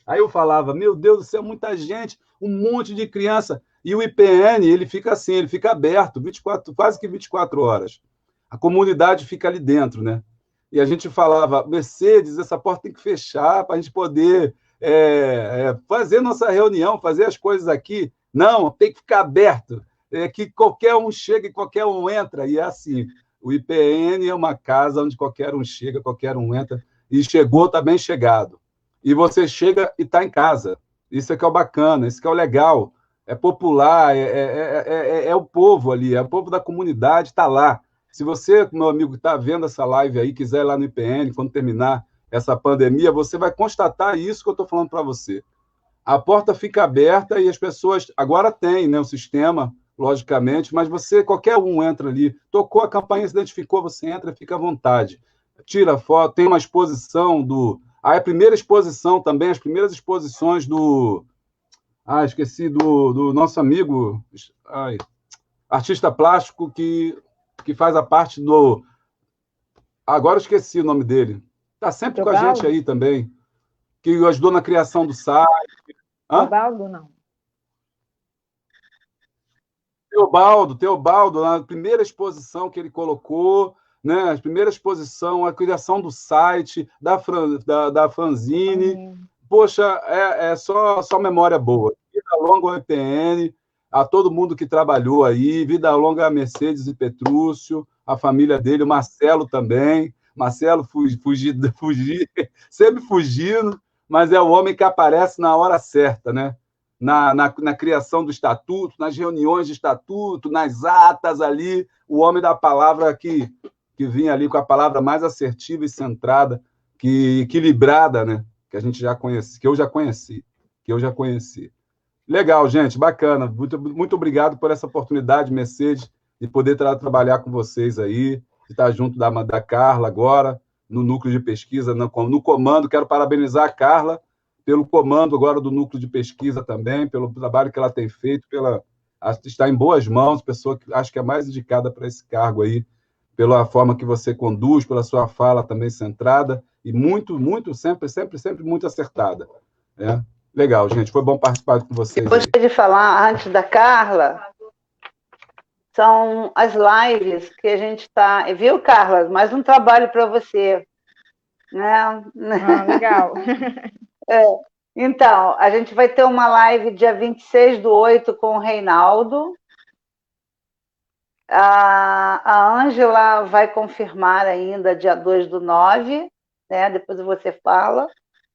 Aí eu falava, meu Deus do céu, muita gente, um monte de criança. E o IPN, ele fica assim, ele fica aberto, quase que 24 horas. A comunidade fica ali dentro, né? E a gente falava, Mercedes, essa porta tem que fechar para a gente poder fazer nossa reunião, fazer as coisas aqui. Não, tem que ficar aberto, que qualquer um chega e qualquer um entra. E é assim, o IPN é uma casa onde qualquer um chega, qualquer um entra, e chegou, está bem chegado. E você chega e está em casa. Isso é que é o bacana, isso que é o legal. É popular, é o povo ali, é o povo da comunidade, está lá. Se você, meu amigo, que está vendo essa live aí, quiser ir lá no IPN, quando terminar essa pandemia, você vai constatar isso que eu estou falando para você. A porta fica aberta e as pessoas... Agora tem, né, o sistema, logicamente, mas qualquer um entra ali, tocou a campainha, se identificou, você entra, fica à vontade. Tira foto, tem uma exposição a primeira exposição também, as primeiras exposições esqueci, do nosso amigo, artista plástico que faz a parte do... Agora eu esqueci o nome dele. Está sempre com a gente aí também, que ajudou na criação do site. Teobaldo, não. Teobaldo, na primeira exposição que ele colocou, né, a primeira exposição, a criação do site, da fanzine. Poxa, é só memória boa. Vida longa ao IPN, a todo mundo que trabalhou aí, vida longa a Mercedes e Petrúcio, a família dele, o Marcelo também. Marcelo sempre fugindo, mas é o homem que aparece na hora certa, né? Na criação do estatuto, nas reuniões de estatuto, nas atas ali, o homem da palavra que vinha ali com a palavra mais assertiva e centrada, equilibrada, né? Que a gente já conhece, que eu já conheci. Legal, gente, bacana. Muito, muito obrigado por essa oportunidade, Mercedes, de poder trabalhar com vocês aí, de estar junto da Carla agora, no núcleo de pesquisa, no comando. Quero parabenizar a Carla pelo comando agora do núcleo de pesquisa também, pelo trabalho que ela tem feito, está em boas mãos, pessoa que acho que é mais indicada para esse cargo aí, pela forma que você conduz, pela sua fala também centrada, e muito, muito, sempre muito acertada. Né? Legal, gente, foi bom participar com vocês. Eu gostaria de falar, antes da Carla, são as lives que a gente está... Viu, Carla? Mais um trabalho para você. Né? Legal. Então, a gente vai ter uma live dia 26/8 com o Reinaldo. A Ângela vai confirmar ainda dia 2/9, né? Depois você fala.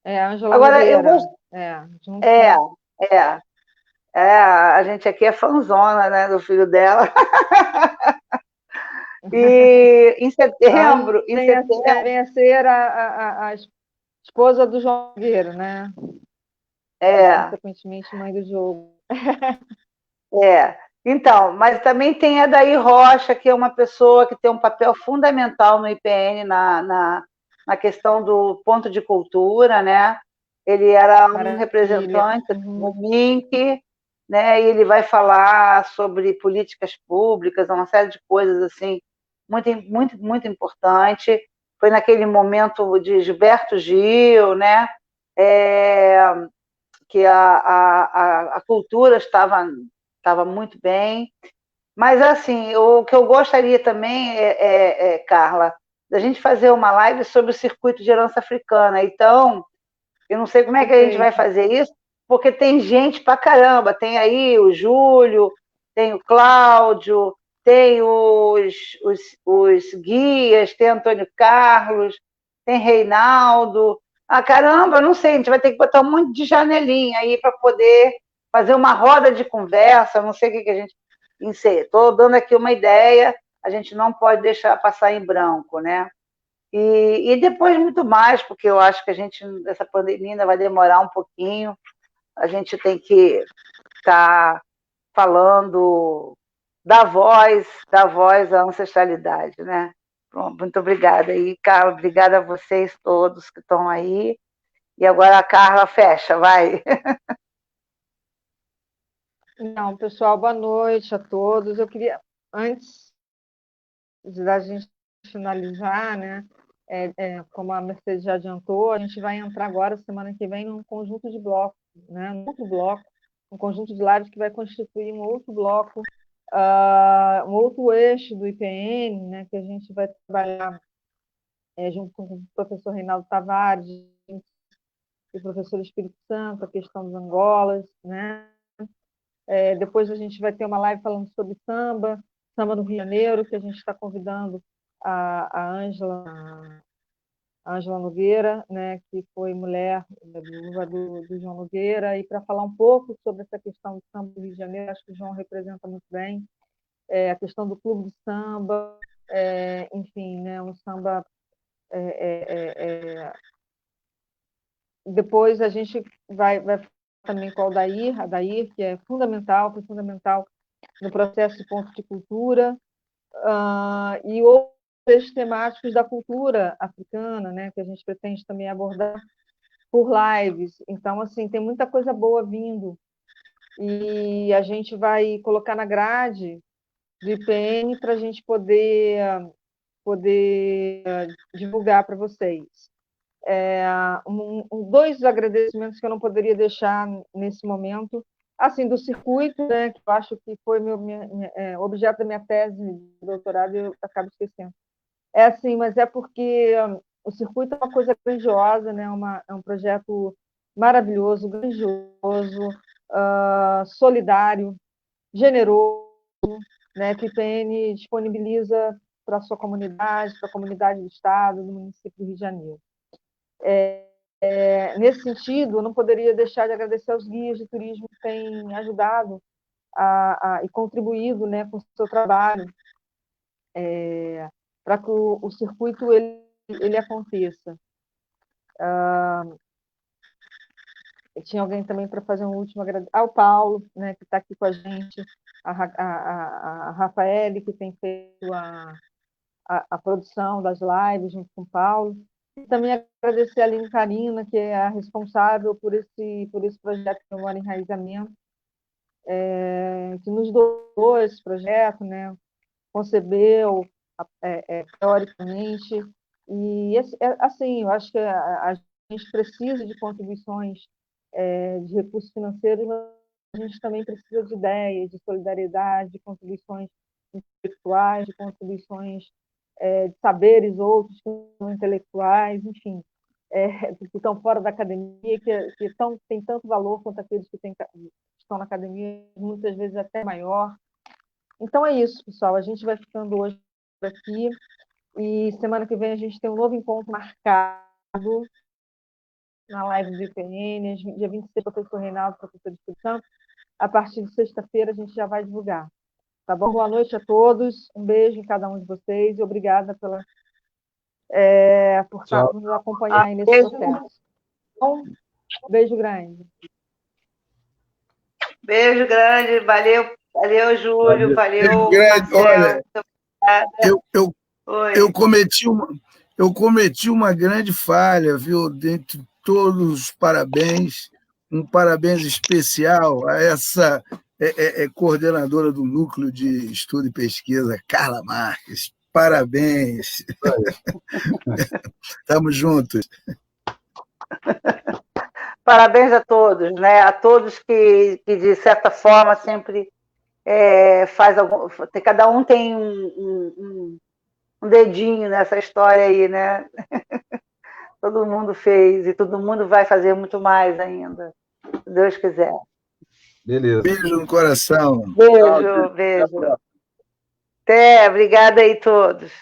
A Ângela Agora, Nogueira. eu gosto. Junto A gente aqui é fanzona, né, do filho dela. E em setembro. Vem a ser a esposa do João Nogueira, né? Consequentemente, mãe do jogo. Então, mas também tem a Daí Rocha, que é uma pessoa que tem um papel fundamental no IPN na questão do ponto de cultura, né? Ele era um representante do MINC, né? E ele vai falar sobre políticas públicas, uma série de coisas assim, muito, muito, muito importante. Foi naquele momento de Gilberto Gil, né? Que a cultura estava muito bem. Mas, assim, o que eu gostaria também, Carla, da gente fazer uma live sobre o circuito de herança africana. Então, eu não sei como é que a gente vai fazer isso, porque tem gente pra caramba. Tem aí o Júlio, tem o Cláudio, tem os guias, tem Antônio Carlos, tem Reinaldo. Ah, caramba, não sei, a gente vai ter que botar um monte de janelinha aí para poder fazer uma roda de conversa, não sei o que a gente... Estou dando aqui uma ideia, a gente não pode deixar passar em branco, né? E depois muito mais, porque eu acho que essa pandemia ainda vai demorar um pouquinho, a gente tem que estar falando da voz à ancestralidade, né? Pronto, muito obrigada aí, Carla, obrigada a vocês todos que estão aí. E agora a Carla fecha, vai. Não, pessoal, boa noite a todos. Eu queria, antes da gente finalizar, né? Como a Mercedes já adiantou, a gente vai entrar agora, semana que vem, num conjunto de blocos, né? Um outro bloco, um conjunto de lives que vai constituir um outro bloco, um outro eixo do IPN, né? Que a gente vai trabalhar junto com o professor Reinaldo Tavares e o professor Espírito Santo, a questão dos Angolas, né? Depois a gente vai ter uma live falando sobre samba no Rio de Janeiro, que a gente está convidando a Ângela Nogueira, né, que foi mulher do João Nogueira, e para falar um pouco sobre essa questão do samba do Rio de Janeiro, acho que o João representa muito bem, a questão do clube de samba, enfim, né, um samba... Depois a gente vai também com o Adair, que é fundamental, foi fundamental no processo de ponto de cultura, e outros temáticos da cultura africana, né, que a gente pretende também abordar por lives. Então, assim, tem muita coisa boa vindo, e a gente vai colocar na grade do IPN para a gente poder divulgar para vocês. Dois agradecimentos que eu não poderia deixar nesse momento, assim, do circuito, né, que eu acho que foi objeto da minha tese de doutorado, e eu acabo esquecendo. Assim, mas é porque o circuito é uma coisa grandiosa, né, é um projeto maravilhoso, grandioso, solidário, generoso, né, que o IPN disponibiliza para a sua comunidade, para a comunidade do Estado, do município do Rio de Janeiro. Nesse sentido, eu não poderia deixar de agradecer aos guias de turismo que têm ajudado e contribuído, né, com o seu trabalho para que o circuito ele aconteça. Tinha alguém também para fazer um último agradecimento ao Paulo, né, que está aqui com a gente, a Rafaele, que tem feito a produção das lives junto com o Paulo. E também agradecer a Aline Carina, que é a responsável por esse projeto de Memória e Enraizamento, que nos doou esse projeto, né, concebeu teoricamente. E, assim, eu acho que a gente precisa de contribuições de recursos financeiros, mas a gente também precisa de ideias, de solidariedade, de contribuições intelectuais, de contribuições de saberes outros que são intelectuais, enfim, que estão fora da academia, que têm tanto valor quanto aqueles que estão na academia, muitas vezes até maior. Então é isso, pessoal. A gente vai ficando hoje por aqui. E semana que vem a gente tem um novo encontro marcado na live do IPN, dia 26, professor Reinaldo, professor de Espírito Santo. A partir de sexta-feira a gente já vai divulgar. Tá bom? Boa noite a todos. Um beijo em cada um de vocês e obrigada por nos acompanhar aí nesse processo. Então, beijo grande. Beijo grande, valeu, Júlio, valeu. Grande, Marcelo, olha, eu cometi uma grande falha, viu? Dentre todos os parabéns, um parabéns especial a essa coordenadora do Núcleo de Estudo e Pesquisa, Carla Marques. Parabéns. Estamos juntos. Parabéns a todos, né? A todos que de certa forma, sempre faz algum... Cada um tem um dedinho nessa história aí, né? Todo mundo fez e todo mundo vai fazer muito mais ainda, se Deus quiser. Beleza. Beijo no coração. Beijo, beijo. Até, obrigada aí todos.